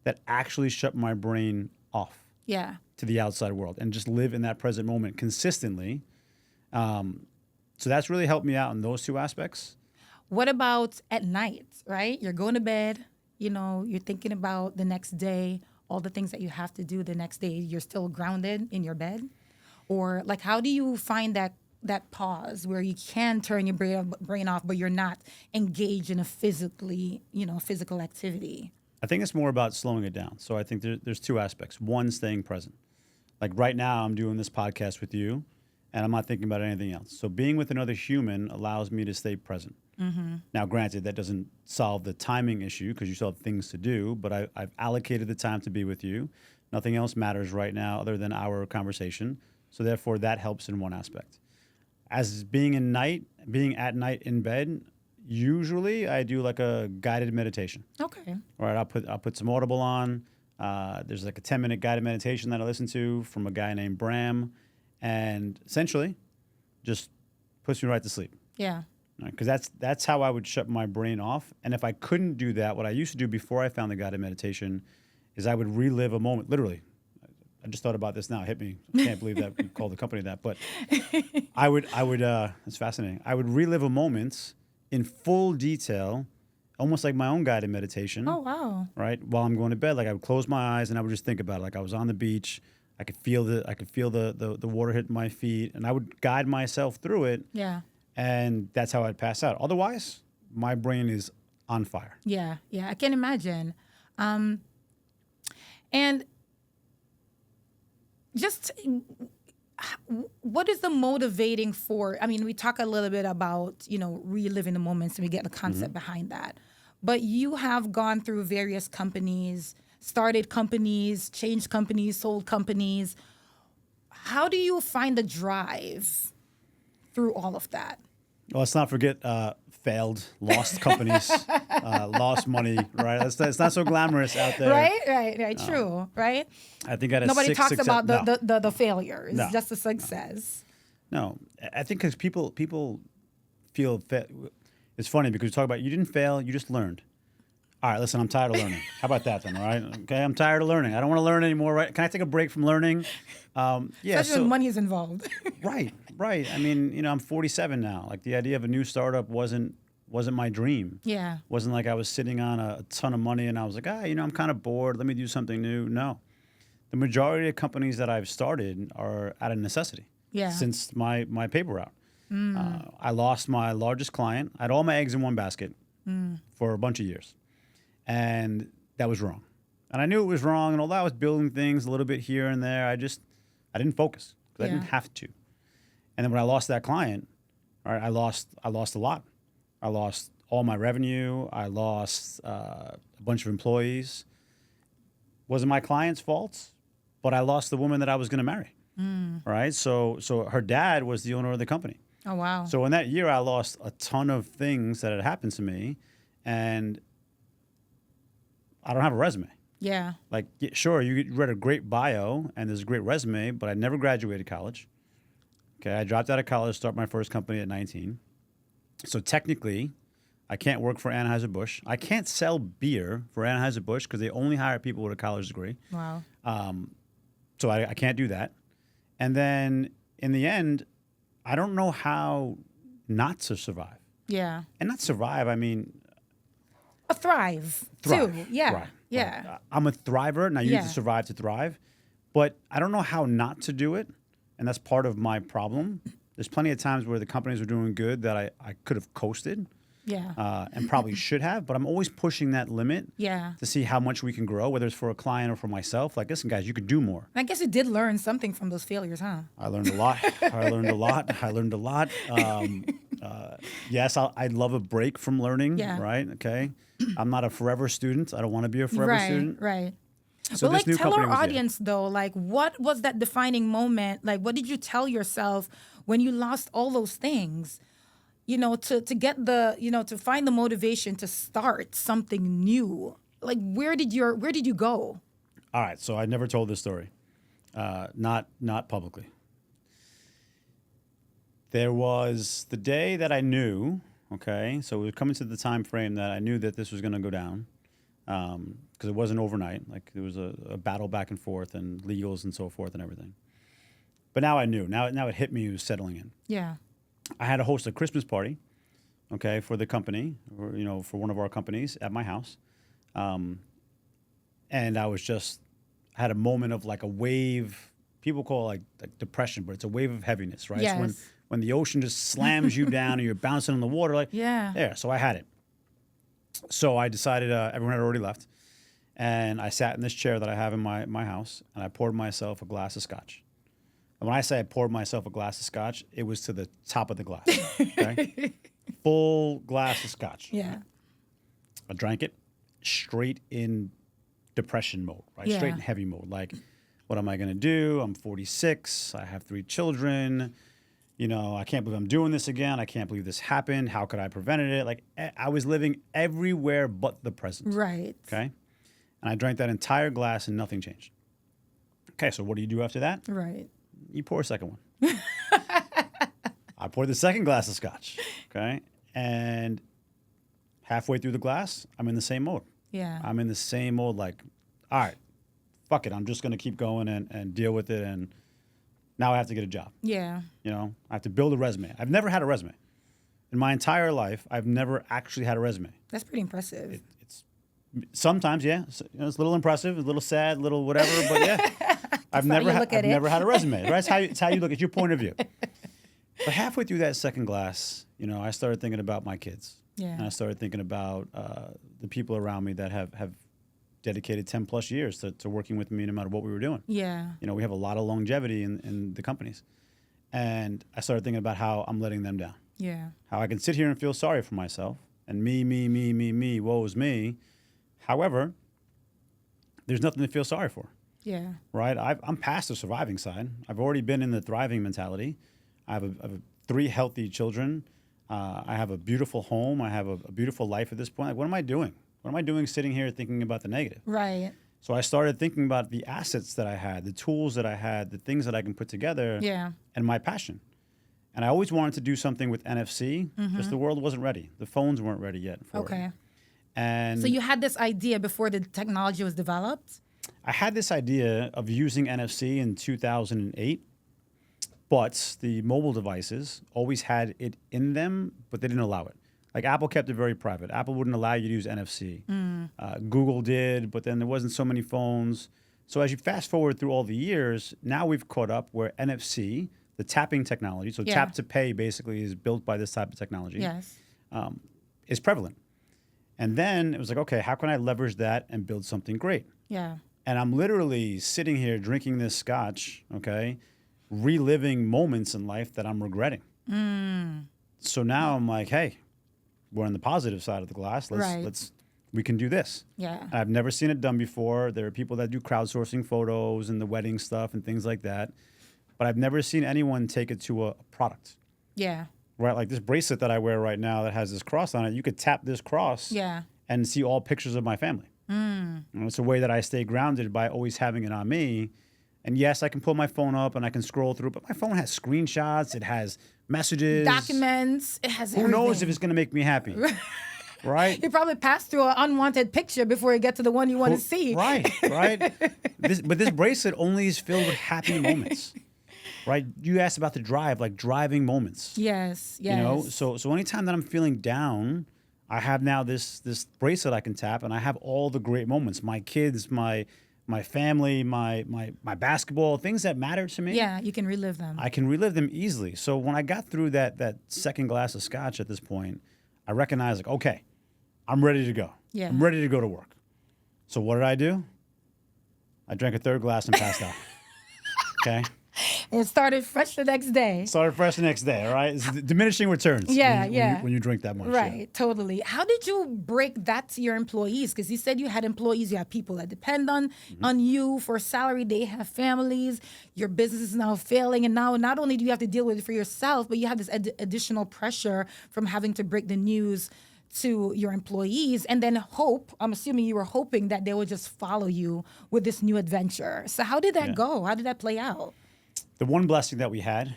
that actually shut my brain off Yeah. to the outside world and just live in that present moment consistently. So that's really helped me out in those 2 aspects. What about at night, right? You're going to bed, you're thinking about the next day, all the things that you have to do the next day. You're still grounded in your bed? Or like, how do you find that pause where you can turn your brain off, but you're not engaged in a physical activity? I think it's more about slowing it down. So I think there's 2 aspects. One, staying present. Like right now, I'm doing this podcast with you, and I'm not thinking about anything else. So being with another human allows me to stay present. Now, granted, that doesn't solve the timing issue because you still have things to do, but I've allocated the time to be with you. Nothing else matters right now other than our conversation. So therefore, that helps in one aspect. As being at night in bed, usually I do like a guided meditation. Okay. All right, I'll put some Audible on. There's like a 10-minute guided meditation that I listen to from a guy named Bram, and essentially just puts me right to sleep. Yeah. Because that's how I would shut my brain off. And if I couldn't do that, what I used to do before I found the guided meditation is I would relive a moment. Literally, I just thought about this now. It hit me. I can't believe that we called the company that. But I would. It's fascinating. I would relive a moment in full detail, almost like my own guided meditation. Oh, wow. Right, while I'm going to bed, like I would close my eyes and I would just think about it. Like I was on the beach. I could feel the water hit my feet, and I would guide myself through it. Yeah. And that's how I'd pass out. Otherwise, my brain is on fire. Yeah, I can imagine. And just what is the motivating for? I mean, we talk a little bit about, reliving the moments and we get the concept behind that. But you have gone through various companies, started companies, changed companies, sold companies. How do you find the drive through all of that? Well, let's not forget failed, lost companies, lost money, right? It's not so glamorous out there. Right. True, right? I think I had Nobody talks about no. the failures, No. just the success. No, I think because people feel it's funny because we talk about you didn't fail, you just learned. All right, listen, I'm tired of learning. How about that then, all right? Okay, I'm tired of learning. I don't want to learn anymore, right? Can I take a break from learning? Especially when money is involved. Right. I mean, I'm 47 now. Like the idea of a new startup wasn't my dream. Yeah. Wasn't like I was sitting on a ton of money and I was like, I'm kind of bored. Let me do something new. No. The majority of companies that I've started are out of necessity. Yeah. Since my paper route. I lost my largest client. I had all my eggs in one basket for a bunch of years. And that was wrong. And I knew it was wrong. And although I was building things a little bit here and there, I didn't focus because I didn't have to. And then when I lost that client, all right, I lost a lot. I lost all my revenue. I lost a bunch of employees. Wasn't my client's fault, but I lost the woman that I was going to marry. Right? So her dad was the owner of the company. Oh, wow. So in that year, I lost a ton of things that had happened to me, and I don't have a resume. Yeah. Like, sure, you read a great bio and there's a great resume, but I never graduated college. Okay, I dropped out of college to start my first company at 19. So technically, I can't work for Anheuser-Busch. I can't sell beer for Anheuser-Busch because they only hire people with a college degree. Wow. So I can't do that. And then in the end, I don't know how not to survive. Yeah. And not survive, I mean... Thrive, too. Yeah. Right. Yeah. I'm a thriver, and I Yeah. use to survive to thrive. But I don't know how not to do it, and that's part of my problem. There's plenty of times where the companies are doing good that I could have coasted. Yeah. And probably should have, but I'm always pushing that limit Yeah. to see how much we can grow, whether it's for a client or for myself. Like, listen, guys, you could do more. I guess you did learn something from those failures, huh? I learned a lot. I learned a lot. Yes, I'd love a break from learning, Yeah. right? Okay. I'm not a forever student. I don't want to be a forever student. Right. So But this new tell company our was audience though, like what was that defining moment? Like what did you tell yourself when you lost all those things? To get to find the motivation to start something new. Like where did you go? All right, so I never told this story, not publicly. There was the day that I knew. Okay, so we were coming to the time frame that I knew that this was going to go down, because it wasn't overnight. Like there was a battle back and forth and legals and so forth and everything. But now I knew. Now it hit me. It was settling in. Yeah. I had to host a Christmas party, okay, for the company, or for one of our companies at my house, and I had a moment of like a wave. People call it like depression, but it's a wave of heaviness, right? Yes. It's when the ocean just slams you down and you're bouncing on the water, like Yeah. there. So I had it. So I decided everyone had already left, and I sat in this chair that I have in my house, and I poured myself a glass of scotch. And when I say I poured myself a glass of scotch, it was to the top of the glass. Okay? Full glass of scotch. Yeah. I drank it straight in depression mode, right? Yeah. Straight in heavy mode. Like, what am I going to do? I'm 46. I have 3 children. I can't believe I'm doing this again. I can't believe this happened. How could I have prevented it? Like, I was living everywhere but the present. Right. Okay? And I drank that entire glass and nothing changed. Okay, so what do you do after that? Right. You pour a second one. I poured the second glass of scotch, okay? And halfway through the glass, I'm in the same mode. Yeah. I'm in the same mode, like, all right, fuck it. I'm just going to keep going and deal with it. And now I have to get a job. Yeah. I have to build a resume. I've never had a resume. In my entire life, I've never actually had a resume. That's pretty impressive. It's sometimes, yeah. It's a little impressive, a little sad, a little whatever, but yeah. I've never had a resume, right? It's how you look at your point of view. But halfway through that second glass, I started thinking about my kids. Yeah. And I started thinking about the people around me that have dedicated 10 plus years to working with me no matter what we were doing. Yeah. We have a lot of longevity in the companies. And I started thinking about how I'm letting them down. Yeah. How I can sit here and feel sorry for myself and me, woe is me. However, there's nothing to feel sorry for. Yeah. Right? I'm past the surviving side. I've already been in the thriving mentality. I have 3 healthy children. I have a beautiful home. I have a beautiful life at this point. Like, what am I doing? What am I doing sitting here thinking about the negative? Right. So I started thinking about the assets that I had, the tools that I had, the things that I can put together, and my passion. And I always wanted to do something with NFC, because the world wasn't ready. The phones weren't ready yet for it. And so you had this idea before the technology was developed? I had this idea of using NFC in 2008, but the mobile devices always had it in them, but they didn't allow it. Like Apple kept it very private. Apple wouldn't allow you to use NFC. Google did, but then there wasn't so many phones. So as you fast forward through all the years, now we've caught up where NFC, the tapping technology, so tap to pay basically is built by this type of technology, is prevalent. And then it was like, okay, how can I leverage that and build something great? Yeah. And I'm literally sitting here drinking this scotch, okay, reliving moments in life that I'm regretting. So now I'm like, hey, we're on the positive side of the glass. We can do this. Yeah. I've never seen it done before. There are people that do crowdsourcing photos and the wedding stuff and things like that. But I've never seen anyone take it to a product. Yeah. Right? Like this bracelet that I wear right now that has this cross on it, you could tap this cross and see all pictures of my family. It's a way that I stay grounded by always having it on me. And yes, I can pull my phone up and I can scroll through, but my phone has screenshots, it has messages. Documents, it has everything. Who knows if it's going to make me happy? Right? You probably passed through an unwanted picture before you get to the one you want to see. Right. But this bracelet only is filled with happy moments. Right? You asked about the drive, like driving moments. Yes. So anytime that I'm feeling down, I have now this bracelet I can tap, and I have all the great moments. My kids, my my family, my basketball, things that matter to me. Yeah, you can relive them. I can relive them easily. So when I got through that second glass of scotch at this point, I recognized like, okay, I'm ready to go. Yeah. I'm ready to go to work. So what did I do? I drank a third glass and passed out. Okay. It started fresh the next day. Started fresh the next day, all right? It's diminishing returns when you drink that much. Right, Yeah. totally. How did you break that to your employees? Because you said you had employees, you have people that depend on you for salary, they have families, your business is now failing, and now not only do you have to deal with it for yourself, but you have this additional pressure from having to break the news to your employees, and then I'm assuming you were hoping that they would just follow you with this new adventure. So how did that go? How did that play out? The one blessing that we had,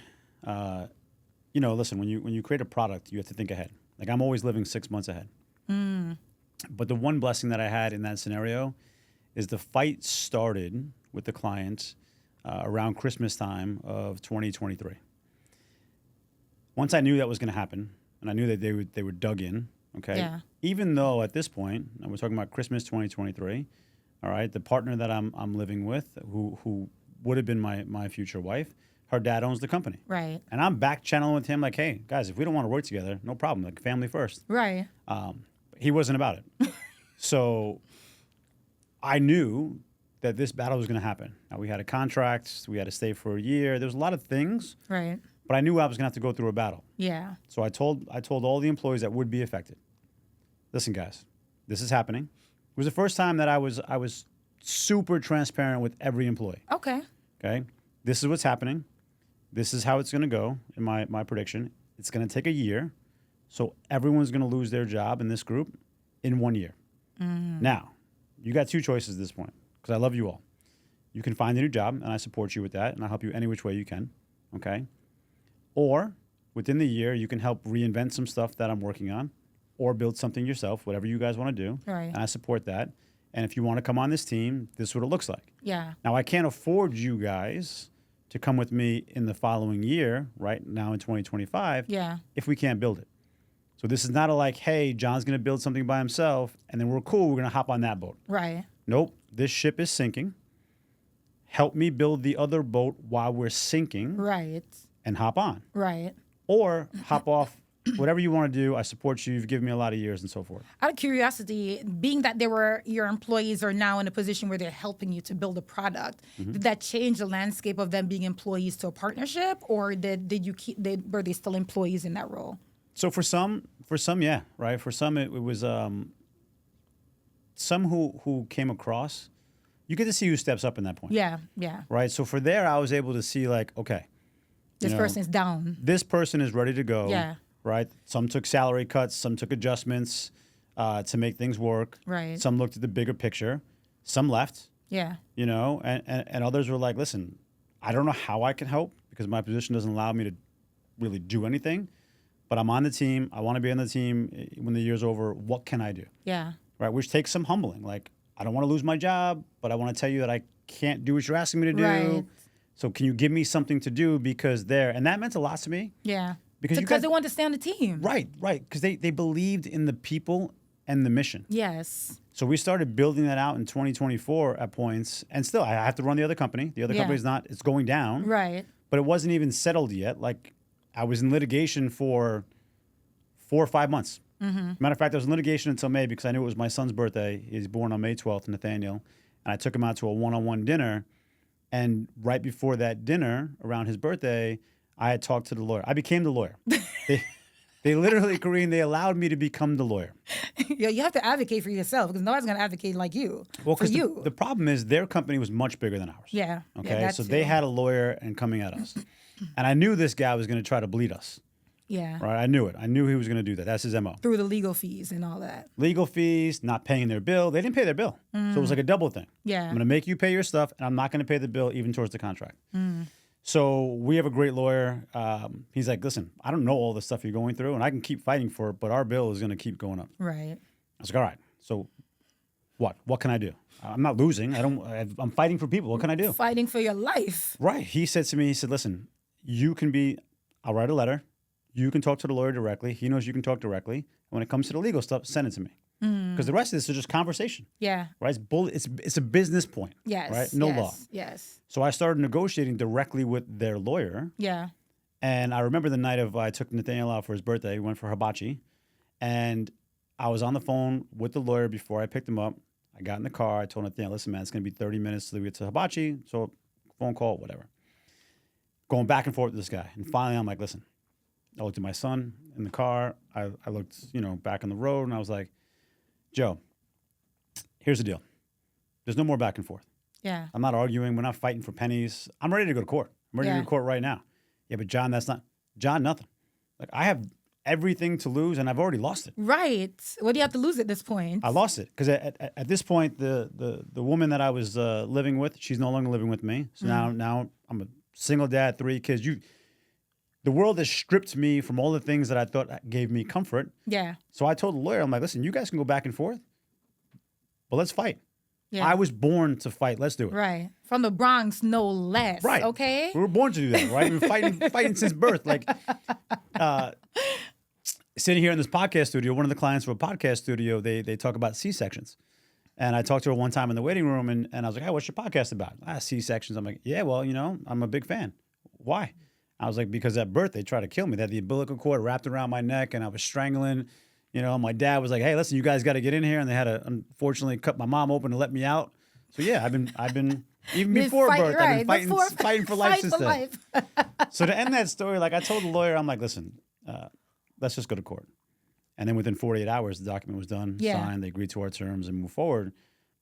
listen, when you create a product, you have to think ahead. Like I'm always living 6 months ahead. But the one blessing that I had in that scenario is the fight started with the client around Christmas time of 2023. Once I knew that was going to happen, and I knew that they were dug in, okay? Yeah. Even though at this point, and we're talking about Christmas 2023, all right, the partner that I'm living with, who would have been my future wife, her dad owns the company. Right. And I'm back channeling with him like, hey, guys, if we don't want to work together, no problem, like family first. Right. He wasn't about it. So I knew that this battle was going to happen. Now, we had a contract. We had to stay for a year. There was a lot of things. Right. But I knew I was going to have to go through a battle. Yeah. So I told all the employees that would be affected, listen, guys, this is happening. It was the first time that I was super transparent with every employee. Okay. Okay? This is what's happening. This is how it's going to go in my prediction. It's going to take a year. So everyone's going to lose their job in this group in 1 year. Now, you got two choices at this point because I love you all. You can find a new job, and I support you with that, and I'll help you any which way you can. Okay? Or within the year, you can help reinvent some stuff that I'm working on or build something yourself, whatever you guys want to do. Right. And I support that. And if you want to come on this team, this is what it looks like. Yeah. Now, I can't afford you guys to come with me in the following year, right now in 2025, if we can't build it. So this is not a like, hey, John's going to build something by himself, and then we're cool, we're going to hop on that boat. Right. Nope, this ship is sinking. Help me build the other boat while we're sinking. Right. And hop on. Right. Or hop off. Whatever you want to do, I support you. You've given me a lot of years and so forth. Out of curiosity, being that your employees are now in a position where they're helping you to build a product, did that change the landscape of them being employees to a partnership, or were they still employees in that role? So for some, yeah, right. For some, it was some who came across. You get to see who steps up in that point. Yeah. Yeah. Right. So for there, I was able to see like, okay, This person's down. This person is ready to go. Yeah. Right. Some took salary cuts. Some took adjustments to make things work. Right. Some looked at the bigger picture. Some left. Yeah. And others were like, listen, I don't know how I can help because my position doesn't allow me to really do anything, but I'm on the team. I want to be on the team when the year's over. What can I do? Yeah. Right. Which takes some humbling. Like, I don't want to lose my job, but I want to tell you that I can't do what you're asking me to do. Right. So can you give me something to do and that meant a lot to me. Yeah. Because they wanted to stay on the team. Right. Because they believed in the people and the mission. Yes. So we started building that out in 2024 at points. And still, I have to run the other company. The other company's it's going down. Right. But it wasn't even settled yet. Like, I was in litigation for 4 or 5 months. Matter of fact, I was in litigation until May because I knew it was my son's birthday. He's born on May 12th, Nathaniel. And I took him out to a one-on-one dinner. And right before that dinner, around his birthday, I had talked to the lawyer. I became the lawyer. They literally, Corinne, they allowed me to become the lawyer. Yeah, you have to advocate for yourself because nobody's going to advocate like you. Well, for because you. The problem is their company was much bigger than ours. Yeah. Okay. Yeah, so they had a lawyer and coming at us. And I knew this guy was going to try to bleed us. Yeah. Right. I knew it. I knew he was going to do that. That's his MO. Through the legal fees and all that. Legal fees, not paying their bill. They didn't pay their bill. So it was like a double thing. Yeah. I'm going to make you pay your stuff, and I'm not going to pay the bill even towards the contract. So we have a great lawyer. He's like, listen, I don't know all the stuff you're going through, and I can keep fighting for it, but our bill is going to keep going up. Right. I was like, all right. So what? What can I do? I'm not losing. I'm fighting for people. What can I do? Fighting for your life. Right. He said to me, he said, listen, I'll write a letter. You can talk to the lawyer directly. He knows you can talk directly. And when it comes to the legal stuff, send it to me. Because the rest of this is just conversation. Yeah. Right? It's a business point. Yes. Right? No law. Yes. So I started negotiating directly with their lawyer. Yeah. And I remember the night I took Nathaniel out for his birthday. We went for hibachi. And I was on the phone with the lawyer before I picked him up. I got in the car. I told Nathaniel, listen, man, it's going to be 30 minutes till we get to hibachi. So phone call, whatever. Going back and forth with this guy. And finally, I'm like, listen, I looked at my son in the car. I looked, back on the road, and I was like, Joe, here's the deal. There's no more back and forth. Yeah. I'm not arguing. We're not fighting for pennies. I'm ready to go to court. I'm ready to go to court right now. Yeah, but John, nothing. Like, I have everything to lose, and I've already lost it. Right. What do you have to lose at this point? I lost it because at this point, the woman that I was living with, she's no longer living with me. So now I'm a single dad, 3 kids. The world has stripped me from all the things that I thought gave me comfort. Yeah. So I told the lawyer, I'm like, listen, you guys can go back and forth, but let's fight. Yeah. I was born to fight. Let's do it. Right. From the Bronx, no less. Right. Okay. We were born to do that, right? We've been fighting since birth. Like, sitting here in this podcast studio, one of the clients for a podcast studio, they talk about C-sections. And I talked to her one time in the waiting room, and I was like, hey, what's your podcast about? C-sections. I'm like, yeah, well, I'm a big fan. Why? I was like, because at birth, they tried to kill me. They had the umbilical cord wrapped around my neck, and I was strangling. My dad was like, hey, listen, you guys got to get in here. And they had to, unfortunately, cut my mom open and let me out. So, yeah, I've been even before birth, I've been fighting for life since then. So to end that story, like I told the lawyer, I'm like, listen, let's just go to court. And then within 48 hours, the document was done, signed, they agreed to our terms and moved forward.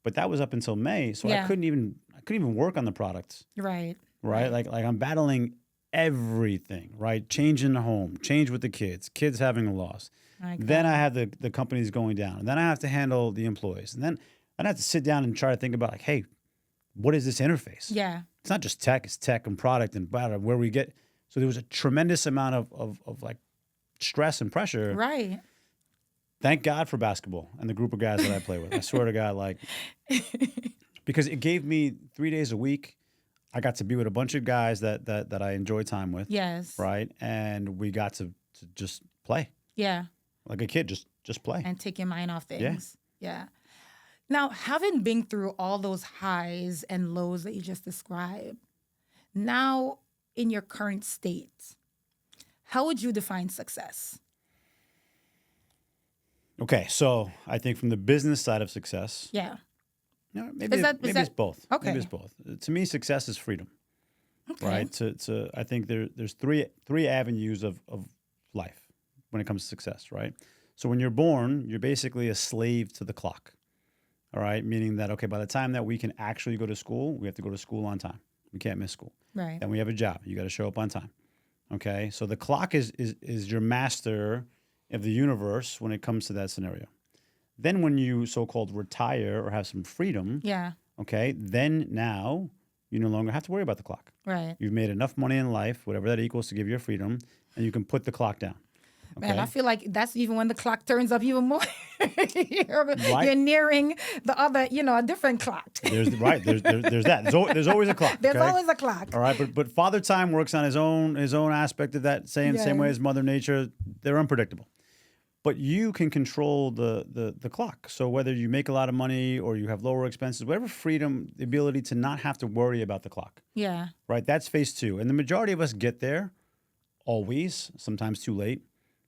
But that was up until May. So I couldn't even work on the products. Right. Like I'm battling everything, right? Change in the home, change with the kids having a loss. Then I have the companies going down. And then I have to handle the employees. And then I have to sit down and try to think about like, hey, what is this interface? Yeah. It's not just tech, it's tech and product and where we get. So there was a tremendous amount of like stress and pressure. Right. Thank God for basketball and the group of guys that I play with. I swear to God, like, because it gave me 3 days a week. I got to be with a bunch of guys that I enjoy time with. Yes. Right. And we got to just play. Yeah. Like a kid, just play. And take your mind off things. Yeah. Now, having been through all those highs and lows that you just described, now in your current state, how would you define success? Okay, so I think from the business side of success, maybe it's both. Okay, maybe it's both. To me, success is freedom. Okay. Right. I think there's three avenues of life when it comes to success. Right. So when you're born, you're basically a slave to the clock. All right, meaning that by the time that we can actually go to school, we have to go to school on time. We can't miss school. Right. Then we have a job. You got to show up on time. Okay, so the clock is your master of the universe when it comes to that scenario. Then when you so-called retire or have some freedom, then now you no longer have to worry about the clock. Right. You've made enough money in life, whatever that equals, to give you freedom, and you can put the clock down. Okay? Man, I feel like that's even when the clock turns up even more. You're nearing the other, a different clock. There's that. There's always a clock. There's always a clock. All right, but Father Time works on his own aspect of that, same way as Mother Nature. They're unpredictable. But you can control the clock. So whether you make a lot of money or you have lower expenses, whatever freedom, the ability to not have to worry about the clock. Yeah. Right, that's phase 2. And the majority of us get there always, sometimes too late.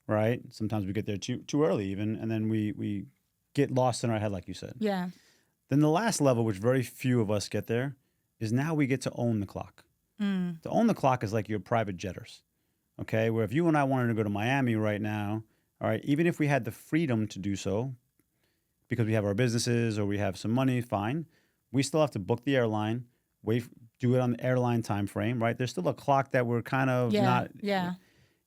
Right? Sometimes we get there too early even, and then we get lost in our head, like you said. Yeah. Then the last level, which very few of us get there, is now we get to own the clock. To own the clock is like your private jetters, okay? Where if you and I wanted to go to Miami right now, all right, even if we had the freedom to do so, because we have our businesses or we have some money, fine. We still have to book the airline, do it on the airline time frame, right? There's still a clock that we're kind of not... Yeah.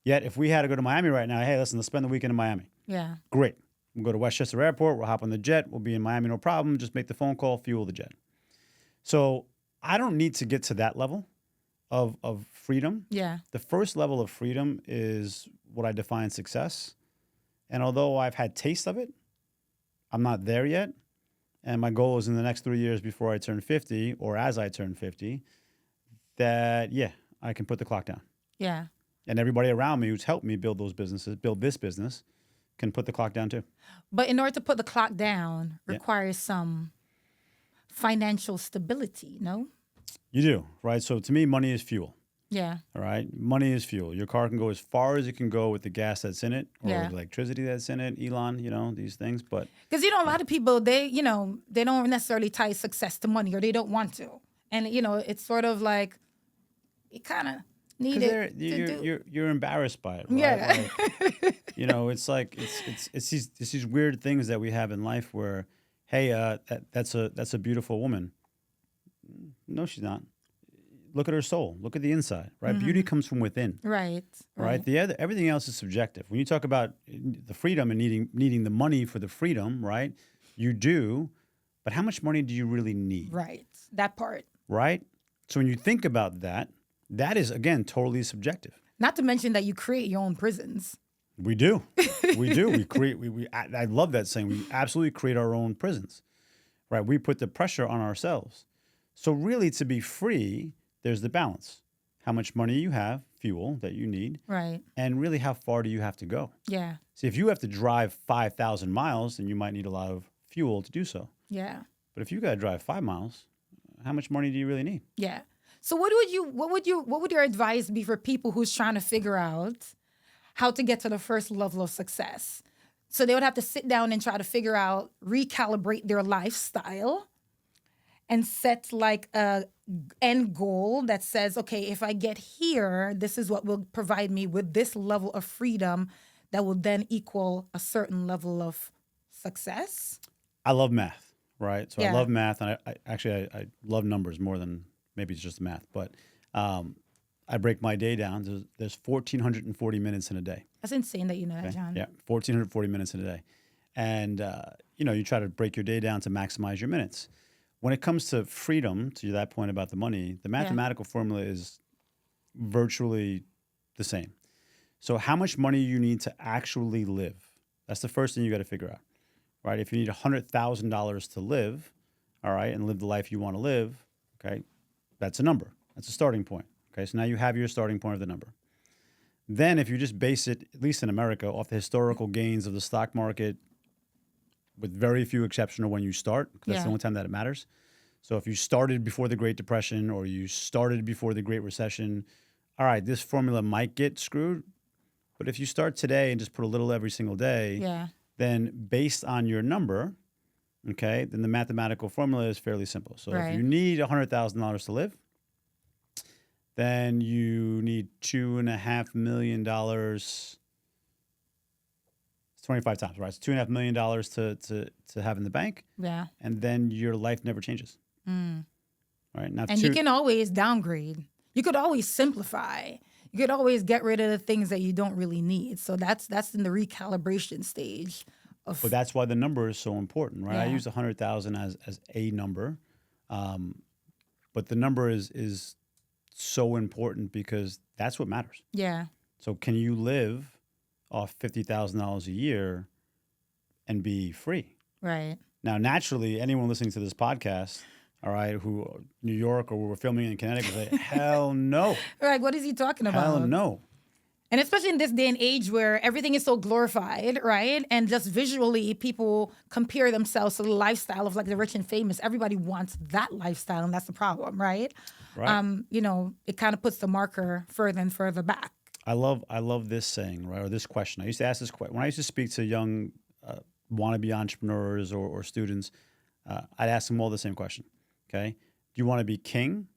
Yet, if we had to go to Miami right now, hey, listen, let's spend the weekend in Miami. Yeah. Great. We'll go to Westchester Airport. We'll hop on the jet. We'll be in Miami, no problem. Just make the phone call, fuel the jet. So I don't need to get to that level of freedom. Yeah. The first level of freedom is what I define success. And although I've had taste of it, I'm not there yet. And my goal is in the next 3 years before I turn 50 or as I turn 50, that, I can put the clock down. Yeah. And everybody around me who's helped me build those businesses, build this business, can put the clock down too. But in order to put the clock down Yeah. requires some financial stability, no? You do, right? So to me, money is fuel. Yeah. All right. Money is fuel. Your car can go as far as it can go with the gas that's in it or Yeah. the electricity that's in it, Elon, these things. But Because, a lot of people, they don't necessarily tie success to money, or they don't want to. And, it's sort of like, you kind of need it to do. you're embarrassed by it, right? Yeah. It's like it's these weird things that we have in life where, hey, that's a beautiful woman. No, she's not. Look at her soul. Look at the inside, right? Beauty comes from within. Right. Right. Everything else is subjective. When you talk about the freedom and needing the money for the freedom, right? You do, but how much money do you really need? Right. That part. Right. So when you think about that, that is again totally subjective. Not to mention that you create your own prisons. We do. We do. We create. I love that saying. We absolutely create our own prisons, right? We put the pressure on ourselves. So really, to be free, there's the balance. How much money you have, fuel that you need, right? And really, how far do you have to go? Yeah. See, if you have to drive 5,000 miles, then you might need a lot of fuel to do so. Yeah. But if you got to drive 5 miles, how much money do you really need? Yeah. So what would your advice be for people who's trying to figure out how to get to the first level of success? So they would have to sit down and try to figure out, recalibrate their lifestyle and set like a end goal that says, okay, if I get here, this is what will provide me with this level of freedom that will then equal a certain level of success. I love math, right? So Yeah. I love math, and I love numbers more than maybe it's just math. But I break my day down. There's 1,440 minutes in a day. That's insane that you know that, John. Yeah, 1,440 minutes in a day. And, you try to break your day down to maximize your minutes. When it comes to freedom, to that point about the money, the mathematical formula is virtually the same. So how much money you need to actually live, that's the first thing you got to figure out, right? If you need $100,000 to live, all right, and live the life you want to live, okay, that's a number. That's a starting point. Okay, so now you have your starting point of the number. Then if you just base it, at least in America, off the historical gains of the stock market, with very few exceptions of when you start, because that's the only time that it matters. So if you started before the Great Depression or you started before the Great Recession, all right, this formula might get screwed. But if you start today and just put a little every single day, then based on your number, okay, then the mathematical formula is fairly simple. So if you need $100,000 to live, then you need $2.5 million. 25 times, right? It's $2.5 million to have in the bank. Yeah. And then your life never changes. Right. Now, and you can always downgrade. You could always simplify. You could always get rid of the things that you don't really need. So that's in the recalibration stage. But that's why the number is so important, right? Yeah. I use 100,000 as a number. But the number is so important because that's what matters. Yeah. So can you live off $50,000 a year and be free? Right. Now, naturally, anyone listening to this podcast, all right, who New York or we're filming in Connecticut, say, hell no. Right. What is he talking about? Hell no. And especially in this day and age where everything is so glorified, right? And just visually, people compare themselves to the lifestyle of like the rich and famous. Everybody wants that lifestyle, and that's the problem, right? Right. It kind of puts the marker further and further back. I love this saying, right, or this question. I used to ask this question when I used to speak to young wannabe entrepreneurs or students. I'd ask them all the same question. Okay, do you want to be king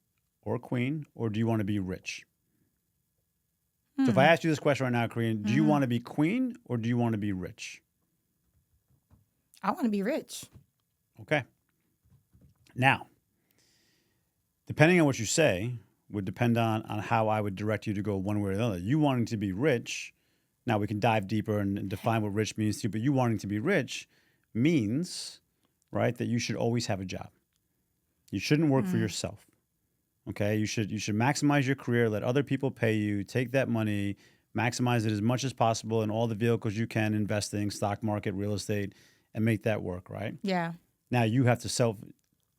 or queen, or do you want to be rich? So if I ask you this question right now, Korean, do you want to be queen or do you want to be rich? I want to be rich. Okay. Now, depending on what you say, would depend on how I would direct you to go one way or the other. You wanting to be rich, now we can dive deeper and define what rich means to you, but you wanting to be rich means, right, that you should always have a job. You shouldn't work for yourself. Okay? You should maximize your career, let other people pay you, take that money, maximize it as much as possible in all the vehicles you can, investing, stock market, real estate, and make that work, right? Yeah. Now you have to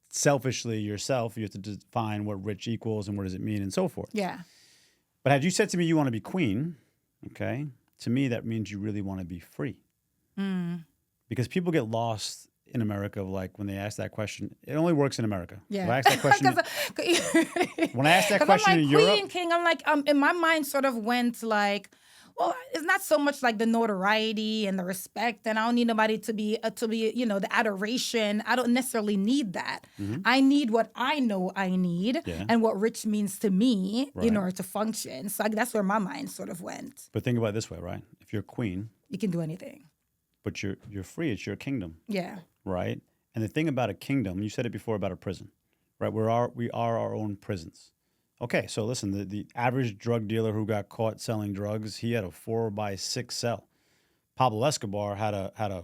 selfishly yourself, you have to define what rich equals and what does it mean and so forth. Yeah. But had you said to me you want to be queen, okay, to me that means you really want to be free. Because people get lost in America of like when they ask that question. It only works in America. Yeah. If I ask that question, when I ask that question I'm like, in Queen Europe, King, I'm like, in my mind sort of went like, well, it's not so much like the notoriety and the respect, and I don't need nobody to be, the adoration. I don't necessarily need that. I need what I know I need and what rich means to me in order to function. So that's where my mind sort of went. But think about it this way, right? If you're a queen, You can do anything. but you're free, it's your kingdom, Yeah. right? And the thing about a kingdom, you said it before about a prison, right? We are our own prisons. Okay, so listen, the average drug dealer who got caught selling drugs, he had a 4x6 cell. Pablo Escobar had a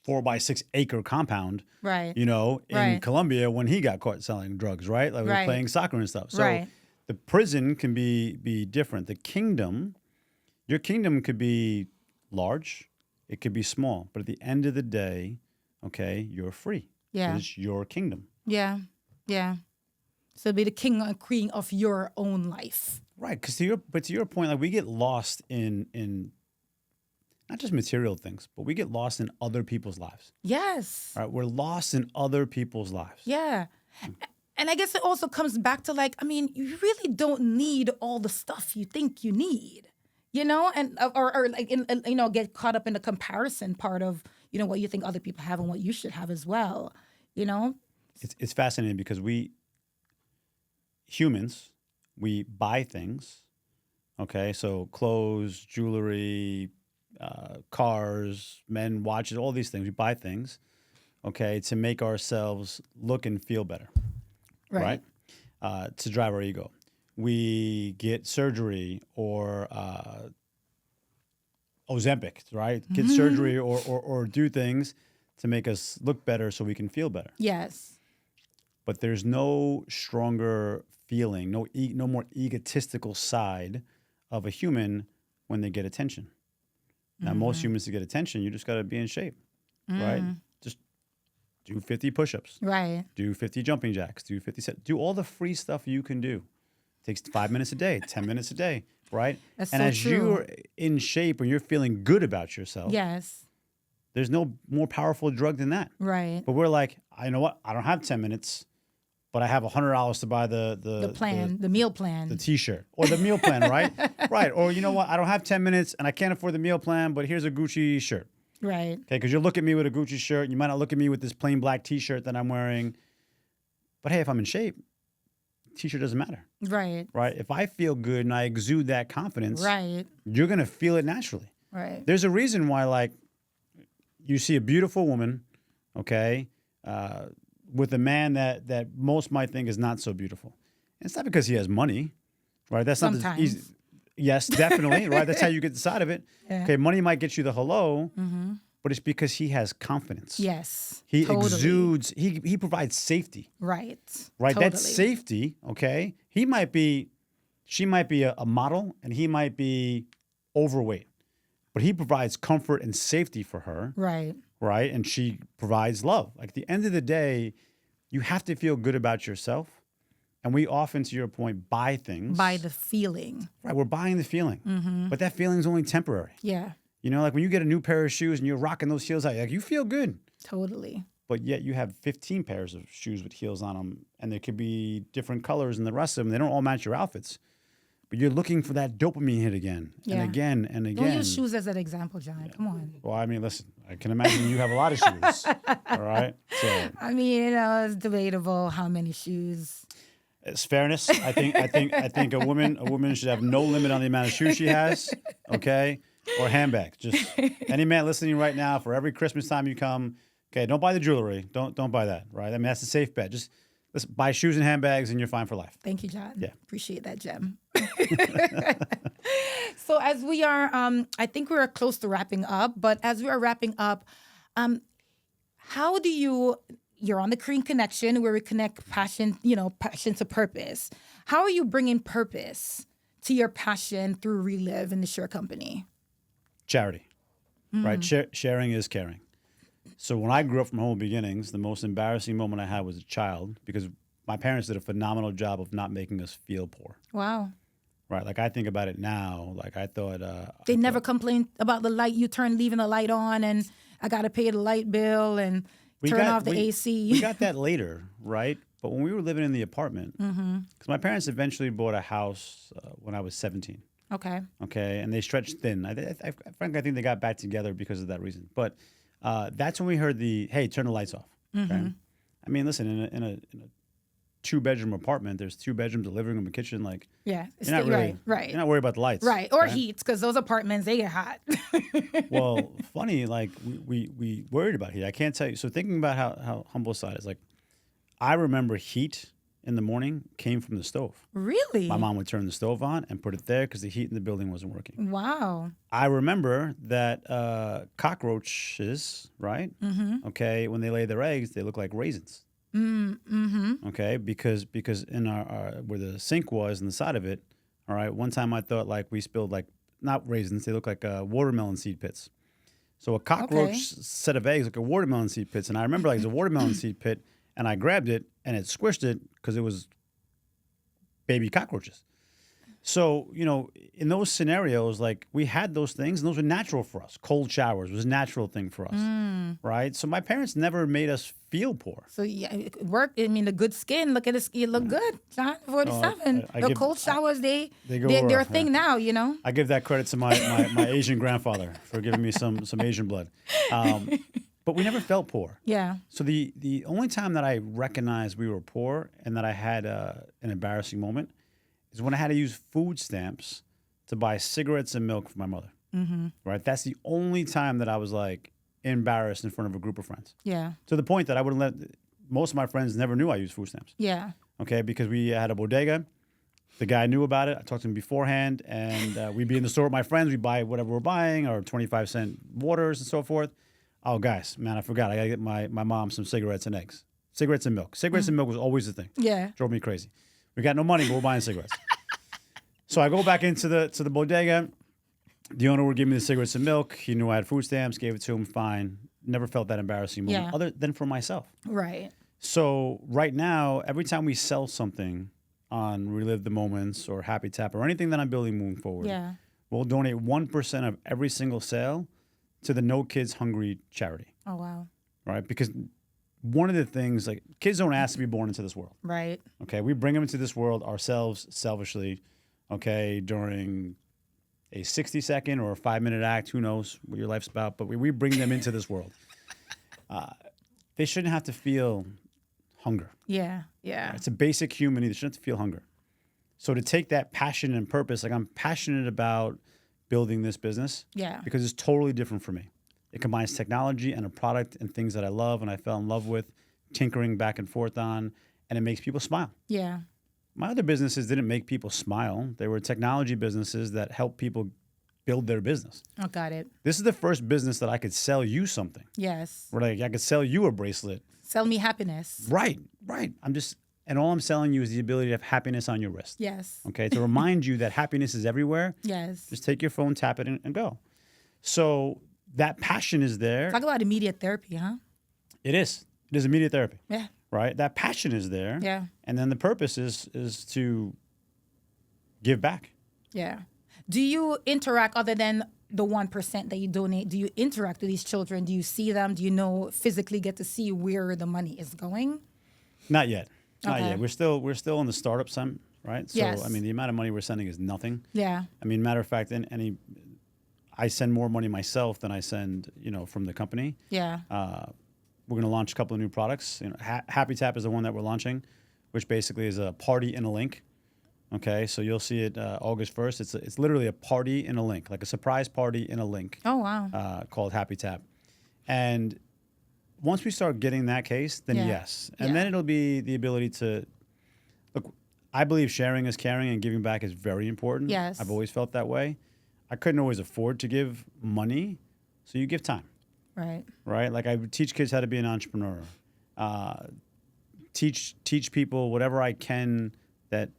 4x6 acre compound, Right. in Right. Colombia when he got caught selling drugs, right? Like we were Right. playing soccer and stuff. So Right. the prison can be different. The kingdom, your kingdom could be large, it could be small, but at the end of the day, okay, you're free. Yeah. It's your kingdom. Yeah. Yeah. So be the king and queen of your own life. Right, because to your point, like we get lost in not just material things, but we get lost in other people's lives. Yes. Right, we're lost in other people's lives. Yeah. And I guess it also comes back to like, I mean, you really don't need all the stuff you think you need, and or like, get caught up in the comparison part of, what you think other people have and what you should have as well, It's fascinating because humans, we buy things, okay? So clothes, jewelry, cars, men, watches, all these things. We buy things, okay, to make ourselves look and feel better, right? To drive our ego. We get surgery or Ozempic, right? Get surgery or do things to make us look better so we can feel better. Yes. But there's no stronger feeling, no more egotistical side of a human when they get attention. Now, most humans to get attention, you just got to be in shape, right? Just do 50 push-ups. Right. Do 50 jumping jacks. Do 50 sets. Do all the free stuff you can do. Takes 5 minutes a day, 10 minutes a day, right? That's and so as true. you're in shape and you're feeling good about yourself, Yes. there's no more powerful drug than that. Right. But we're like, I know what? I don't have 10 minutes, but I have $100 to buy the plan, the meal plan. the T-shirt or the meal plan, right? Right. Or you know what? I don't have 10 minutes and I can't afford the meal plan, but here's a Gucci shirt. Right. Okay, because you'll look at me with a Gucci shirt. You might not look at me with this plain black T-shirt that I'm wearing. But hey, if I'm in shape, T-shirt doesn't matter. Right. Right? If I feel good and I exude that confidence, Right. you're going to feel it naturally. Right. There's a reason why, like, you see a beautiful woman, okay, with a man that most might think is not so beautiful. And it's not because he has money, right? That's not Sometimes. easy. Yes, definitely, right? That's how you get the side of it. Yeah. Okay, money might get you the hello, but it's because he has confidence. Yes. He totally. exudes, he provides safety, Right. right? Totally. That safety, okay, she might be a model and he might be overweight, but he provides comfort and safety for her, Right. right? And she provides love. Like at the end of the day, you have to feel good about yourself. And we often, to your point, buy things. By the feeling. Right, we're buying the feeling. But that feeling is only temporary. Yeah. Like when you get a new pair of shoes and you're rocking those heels out, like you feel good. Totally. But yet you have 15 pairs of shoes with heels on them, and there could be different colors and the rest of them. They don't all match your outfits. But you're looking for that dopamine hit again and Yeah. again and again. Don't use shoes as an example, John. Come on. Well, I mean, listen, I can imagine you have a lot of shoes. All right? So I mean, it's debatable how many shoes. it's fairness. I think a woman should have no limit on the amount of shoes she has, okay? Or handbags. Just any man listening right now, for every Christmas time you come, okay, don't buy the jewelry. Don't buy that, right? I mean, that's a safe bet. Just listen, buy shoes and handbags and you're fine for life. Thank you, John. Yeah. Appreciate that, Gem. So as we are, I think we are close to wrapping up, but as we are wrapping up, how do you're on the Korean Connection where we connect passion to purpose. How are you bringing purpose to your passion through Relive and the Share Company? Charity, right? Sharing is caring. So when I grew up from humble beginnings, the most embarrassing moment I had was a child because my parents did a phenomenal job of not making us feel poor. Wow. right? Like I think about it now. Like I thought They never complained about the light you turn, leaving the light on, and I got to pay the light bill and turn off the AC. We got that later, right? But when we were living in the apartment, because my parents eventually bought a house when I was 17. Okay. Okay, and they stretched thin. Frankly, I think they got back together because of that reason. But that's when we heard the, hey, turn the lights off. Okay? I mean, listen, in a 2-bedroom apartment, there's 2 bedrooms, a living room, a kitchen. Like, Yeah. you're not really, right. You're not worried about the lights. Right. Or heat, because those apartments, they get hot. Well, funny, like we worried about heat. I can't tell you. So thinking about how humble side is, like, I remember heat in the morning came from the stove. Really? My mom would turn the stove on and put it there because the heat in the building wasn't working. Wow. I remember that cockroaches, right? Okay, when they lay their eggs, they look like raisins. Okay, because in our where the sink was and the side of it, all right. One time I thought like we spilled like not raisins, they look like watermelon seed pits. So a cockroach set of eggs like a watermelon seed pits, and I remember like it was a watermelon seed pit, and I grabbed it and it squished it because it was baby cockroaches. So, in those scenarios, like we had those things and those were natural for us. Cold showers was a natural thing for us, right? So my parents never made us feel poor. So yeah, it worked. I mean, the good skin. Look at the skin. Look good, John. 47. The cold showers, they're a thing now. I give that credit to my Asian grandfather for giving me some Asian blood. But we never felt poor. Yeah. So the only time that I recognized we were poor and that I had an embarrassing moment is when I had to use food stamps to buy cigarettes and milk for my mother. Right? That's the only time that I was like embarrassed in front of a group of friends. Yeah. To the point that I wouldn't let most of my friends never knew I used food stamps. Yeah. Okay, because we had a bodega. The guy knew about it. I talked to him beforehand, and we'd be in the store with my friends. We'd buy whatever we're buying, or 25-cent waters and so forth. Oh, guys, man, I forgot. I got to get my mom some cigarettes and eggs. Cigarettes and milk. Cigarettes and milk was always the thing. Yeah. Drove me crazy. We got no money, but we're buying cigarettes. So I go back into the bodega. The owner would give me the cigarettes and milk. He knew I had food stamps, gave it to him, fine. Never felt that embarrassing moment other than for myself. Right. So right now, every time we sell something on Relive the Moments or Happy Tap or anything that I'm building moving forward, we'll donate 1% of every single sale to the No Kids Hungry charity. Oh, wow. Right? Because one of the things, like, kids don't ask to be born into this world. Right. Okay? We bring them into this world ourselves, selfishly, okay, during a 60-second or a 5-minute act. Who knows what your life's about, but we bring them into this world. They shouldn't have to feel hunger. Yeah, yeah. It's a basic human need. They shouldn't have to feel hunger. So to take that passion and purpose, like I'm passionate about building this business because it's totally different for me. It combines technology and a product and things that I love and I fell in love with, tinkering back and forth on, and it makes people smile. Yeah. My other businesses didn't make people smile. They were technology businesses that help people build their business. Oh, got it. This is the first business that I could sell you something. Yes. Where like I could sell you a bracelet. Sell me happiness. Right. And all I'm selling you is the ability to have happiness on your wrist. Yes. Okay, to remind you that happiness is everywhere. Yes. Just take your phone, tap it, and go. So that passion is there. Talk about immediate therapy, huh? It is. It is immediate therapy. Yeah. Right? That passion is there. Yeah. And then the purpose is to give back. Yeah. Do you interact other than the 1% that you donate? Do you interact with these children? Do you see them? Do you physically get to see where the money is going? Not yet. Not Okay. yet. We're still in the startup time, right? So Yes. I mean, the amount of money we're sending is nothing. Yeah. I mean, matter of fact, I send more money myself than I send, from the company. Yeah. We're going to launch a couple of new products. Happy Tap is the one that we're launching, which basically is a party in a link. Okay, so you'll see it August 1st. It's literally a party in a link, like a surprise party in a link. Oh, wow. Called Happy Tap. And once we start getting that case, then yes. And then it'll be the ability to, look, I believe sharing is caring and giving back is very important. Yes. I've always felt that way. I couldn't always afford to give money, so you give time. Right. Right? Like I would teach kids how to be an entrepreneur. Teach people whatever I can that,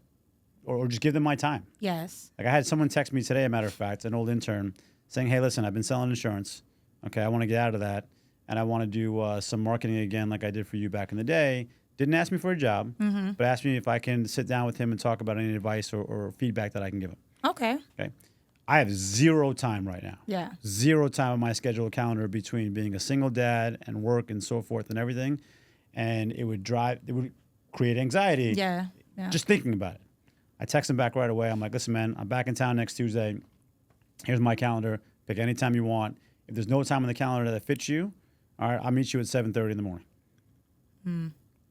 or just give them my time. Yes. Like I had someone text me today, a matter of fact, an old intern, saying, hey, listen, I've been selling insurance. Okay, I want to get out of that. And I want to do some marketing again like I did for you back in the day. Didn't ask me for a job, but asked me if I can sit down with him and talk about any advice or feedback that I can give him. Okay. Okay. I have zero time right now. Yeah. Zero time on my scheduled calendar between being a single dad and work and so forth and everything. And it would create anxiety. Yeah. Just thinking about it. I text him back right away. I'm like, listen, man, I'm back in town next Tuesday. Here's my calendar. Pick any time you want. If there's no time on the calendar that fits you, all right, I'll meet you at 7:30 in the morning.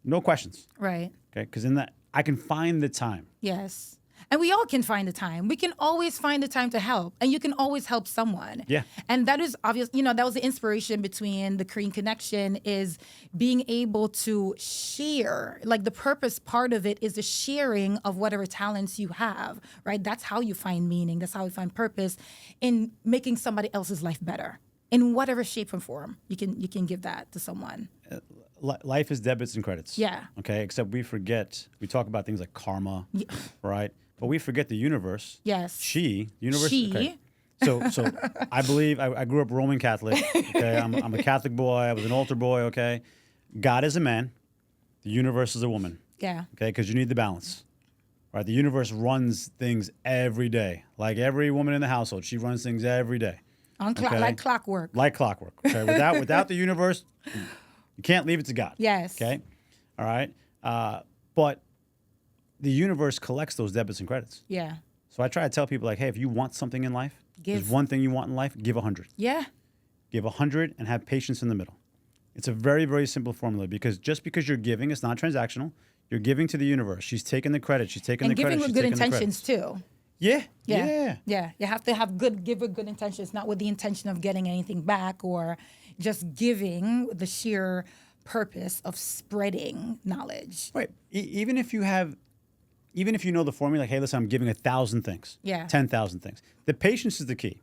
No questions. Right. Okay. Because in that, I can find the time. Yes. And we all can find the time. We can always find the time to help. And you can always help someone. Yeah. And that is obvious. That was the inspiration between the Korean Connection is being able to share. Like the purpose part of it is the sharing of whatever talents you have, right? That's how you find meaning. That's how you find purpose in making somebody else's life better. In whatever shape and form, you can give that to someone. Life is debits and credits. Yeah. Okay. Except we talk about things like karma, right? But we forget the universe. Yes. Universe. She. Okay. So I believe I grew up Roman Catholic. Okay. I'm a Catholic boy. I was an altar boy. Okay. God is a man. The universe is a woman. Yeah. Okay. Because you need the balance. Right. The universe runs things every day. Like every woman in the household, she runs things every day. Like clockwork. Like clockwork. Okay. Without the universe, you can't leave it to God. Yes. Okay. All right. But the universe collects those debits and credits. Yeah. So I try to tell people like, hey, if you want something in life, Give. there's one thing you want in life, give 100. Yeah. Give 100 and have patience in the middle. It's a very, very simple formula because just because you're giving, it's not transactional. You're giving to the universe. She's taking the credit. She's taking the credit. And giving with good intentions too. Yeah. You have to give with good intentions, not with the intention of getting anything back or just giving the sheer purpose of spreading knowledge. Right. Even if you know the formula, like, hey, listen, I'm giving 1,000 things. Yeah. 10,000 things. The patience is the key.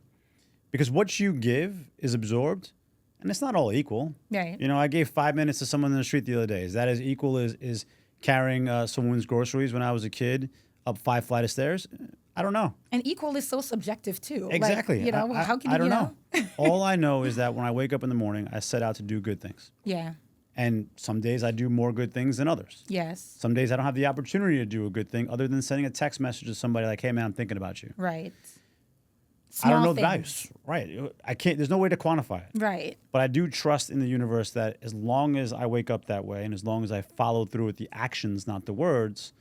Because what you give is absorbed, and it's not all equal. Right. I gave 5 minutes to someone in the street the other day. Is that as equal as carrying someone's groceries when I was a kid up 5 flights of stairs? I don't know. And equal is so subjective too. Exactly. Like, how can I don't you know. All I know is that when I wake up in the morning, I set out to do good things. Yeah. And some days I do more good things than others. Yes. Some days I don't have the opportunity to do a good thing other than sending a text message to somebody like, hey, man, I'm thinking about you. Right. I don't know Small the values. Right. I can't, there's no way to quantify it. Right. But I do trust in the universe that as long as I wake up that way and as long as I follow through with the actions, not the words,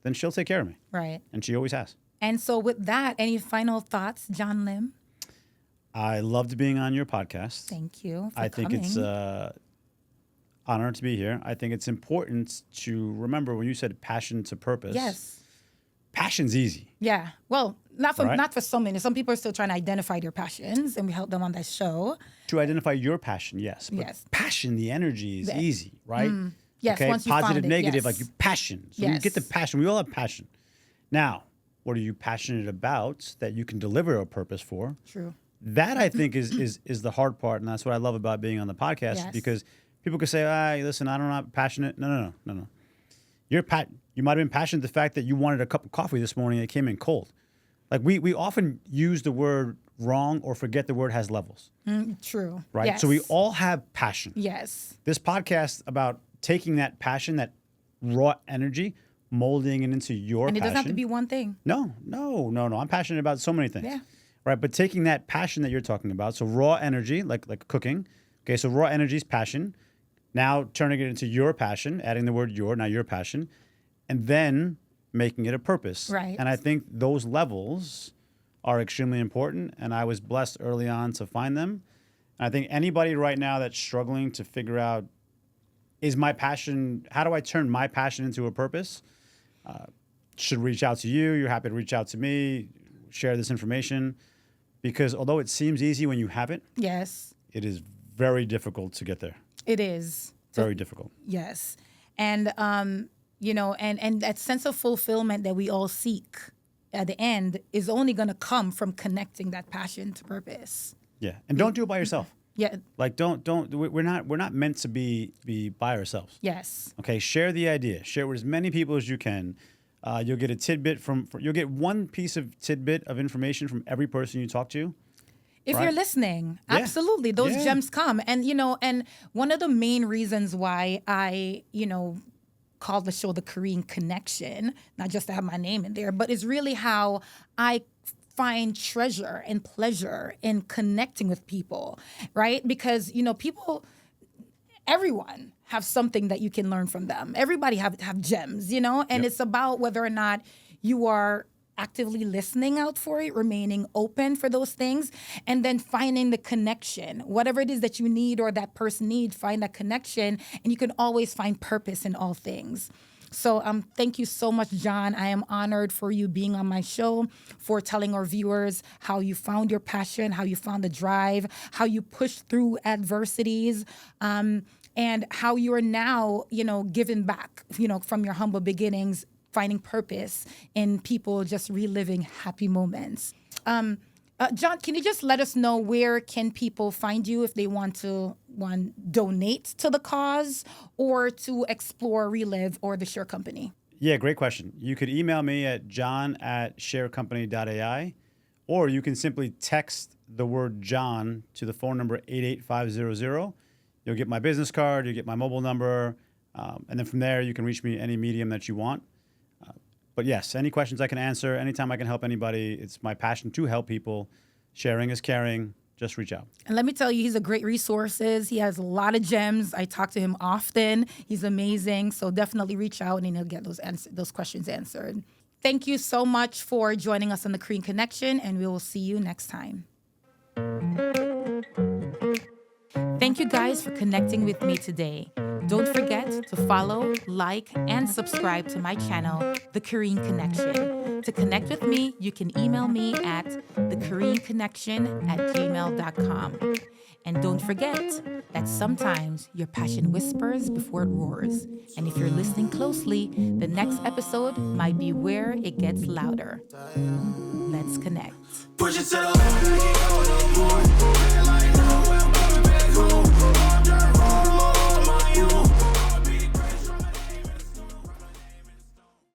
then she'll take care of me. Right. And she always has. And so with that, any final thoughts, John Lim? I loved being on your podcast. Thank you for I think coming. it's honor to be here. I think it's important to remember when you said passion to purpose. Yes. Passion's easy. Yeah. Well, not for Right. not for so many. Some people are still trying to identify their passions, and we help them on that show. To identify your passion, yes. But Yes. passion, the energy is easy, right? Yes, Okay, once you positive, find it, negative, yes. like your passion. So you get the Yes. passion. We all have passion. Now, what are you passionate about that you can deliver a purpose for? True. That I think is the hard part, and that's what I love about being on the podcast Yes. because people can say, listen, I'm not passionate." No. You might have been passionate the fact that you wanted a cup of coffee this morning and it came in cold. Like we often use the word wrong or forget the word has levels, True. right? Yes. So we all have passion. Yes. This podcast about taking that passion, that raw energy, molding it into your And it passion. doesn't have to be one thing. No. I'm passionate about so many things. Yeah. Right. But taking that passion that you're talking about, so raw energy, like cooking. Okay. So raw energy is passion. Now turning it into your passion, adding the word your, now your passion, and then making it a purpose. Right. And I think those levels are extremely important. And I was blessed early on to find them. And I think anybody right now that's struggling to figure out, is my passion, how do I turn my passion into a purpose? Should reach out to you. You're happy to reach out to me, share this information. Because although it seems easy when you have it, Yes. it is very difficult to get there. It is. Very difficult. Yes. And and that sense of fulfillment that we all seek at the end is only going to come from connecting that passion to purpose. Yeah. And don't do it by yourself. Yeah. Like we're not meant to be by ourselves. Yes. Okay, share the idea. Share it with as many people as you can. You'll get a tidbit you'll get one piece of tidbit of information from every person you talk to. If Right. you're listening, Yeah. absolutely, those Yeah. called the show The Korean Connection, not just to have my name in there, but it's really how I find treasure and pleasure in connecting with people, right? Because, everyone have something that you can learn from them. Everybody have gems, and it's about whether or not you are actively listening out for it, remaining open for those things, and then finding the connection. Whatever it is that you need or that person needs, find that connection, and you can always find purpose in all things. So thank you so much, John. I am honored for you being on my show, for telling our viewers how you found your passion, how you found the drive, how you pushed through adversities, and how you are now, giving back, from your humble beginnings, finding purpose in people just reliving happy moments. John, can you just let us know where can people find you if they want to donate to the cause or to explore Relive or the Share Company? Yeah, great question. You could email me at john@sharecompany.ai, or you can simply text the word John to the phone number 88500. You'll get my business card, you'll get my mobile number, and then from there you can reach me any medium that you want. But yes, any questions I can answer, anytime I can help anybody, it's my passion to help people. Sharing is caring. Just reach out. And let me tell you, he's a great resource. He has a lot of gems. I talk to him often. He's amazing. So definitely reach out and he'll get those questions answered. Thank you so much for joining us on the Korean Connection, and we will see you next time. Thank you guys for connecting with me today. Don't forget to follow, like, and subscribe to my channel, The Korean Connection. To connect with me, you can email me at thekoreanconnection@gmail.com. And don't forget that sometimes your passion whispers before it roars. And if you're listening closely, the next episode might be where it gets louder. Let's connect. Push it to the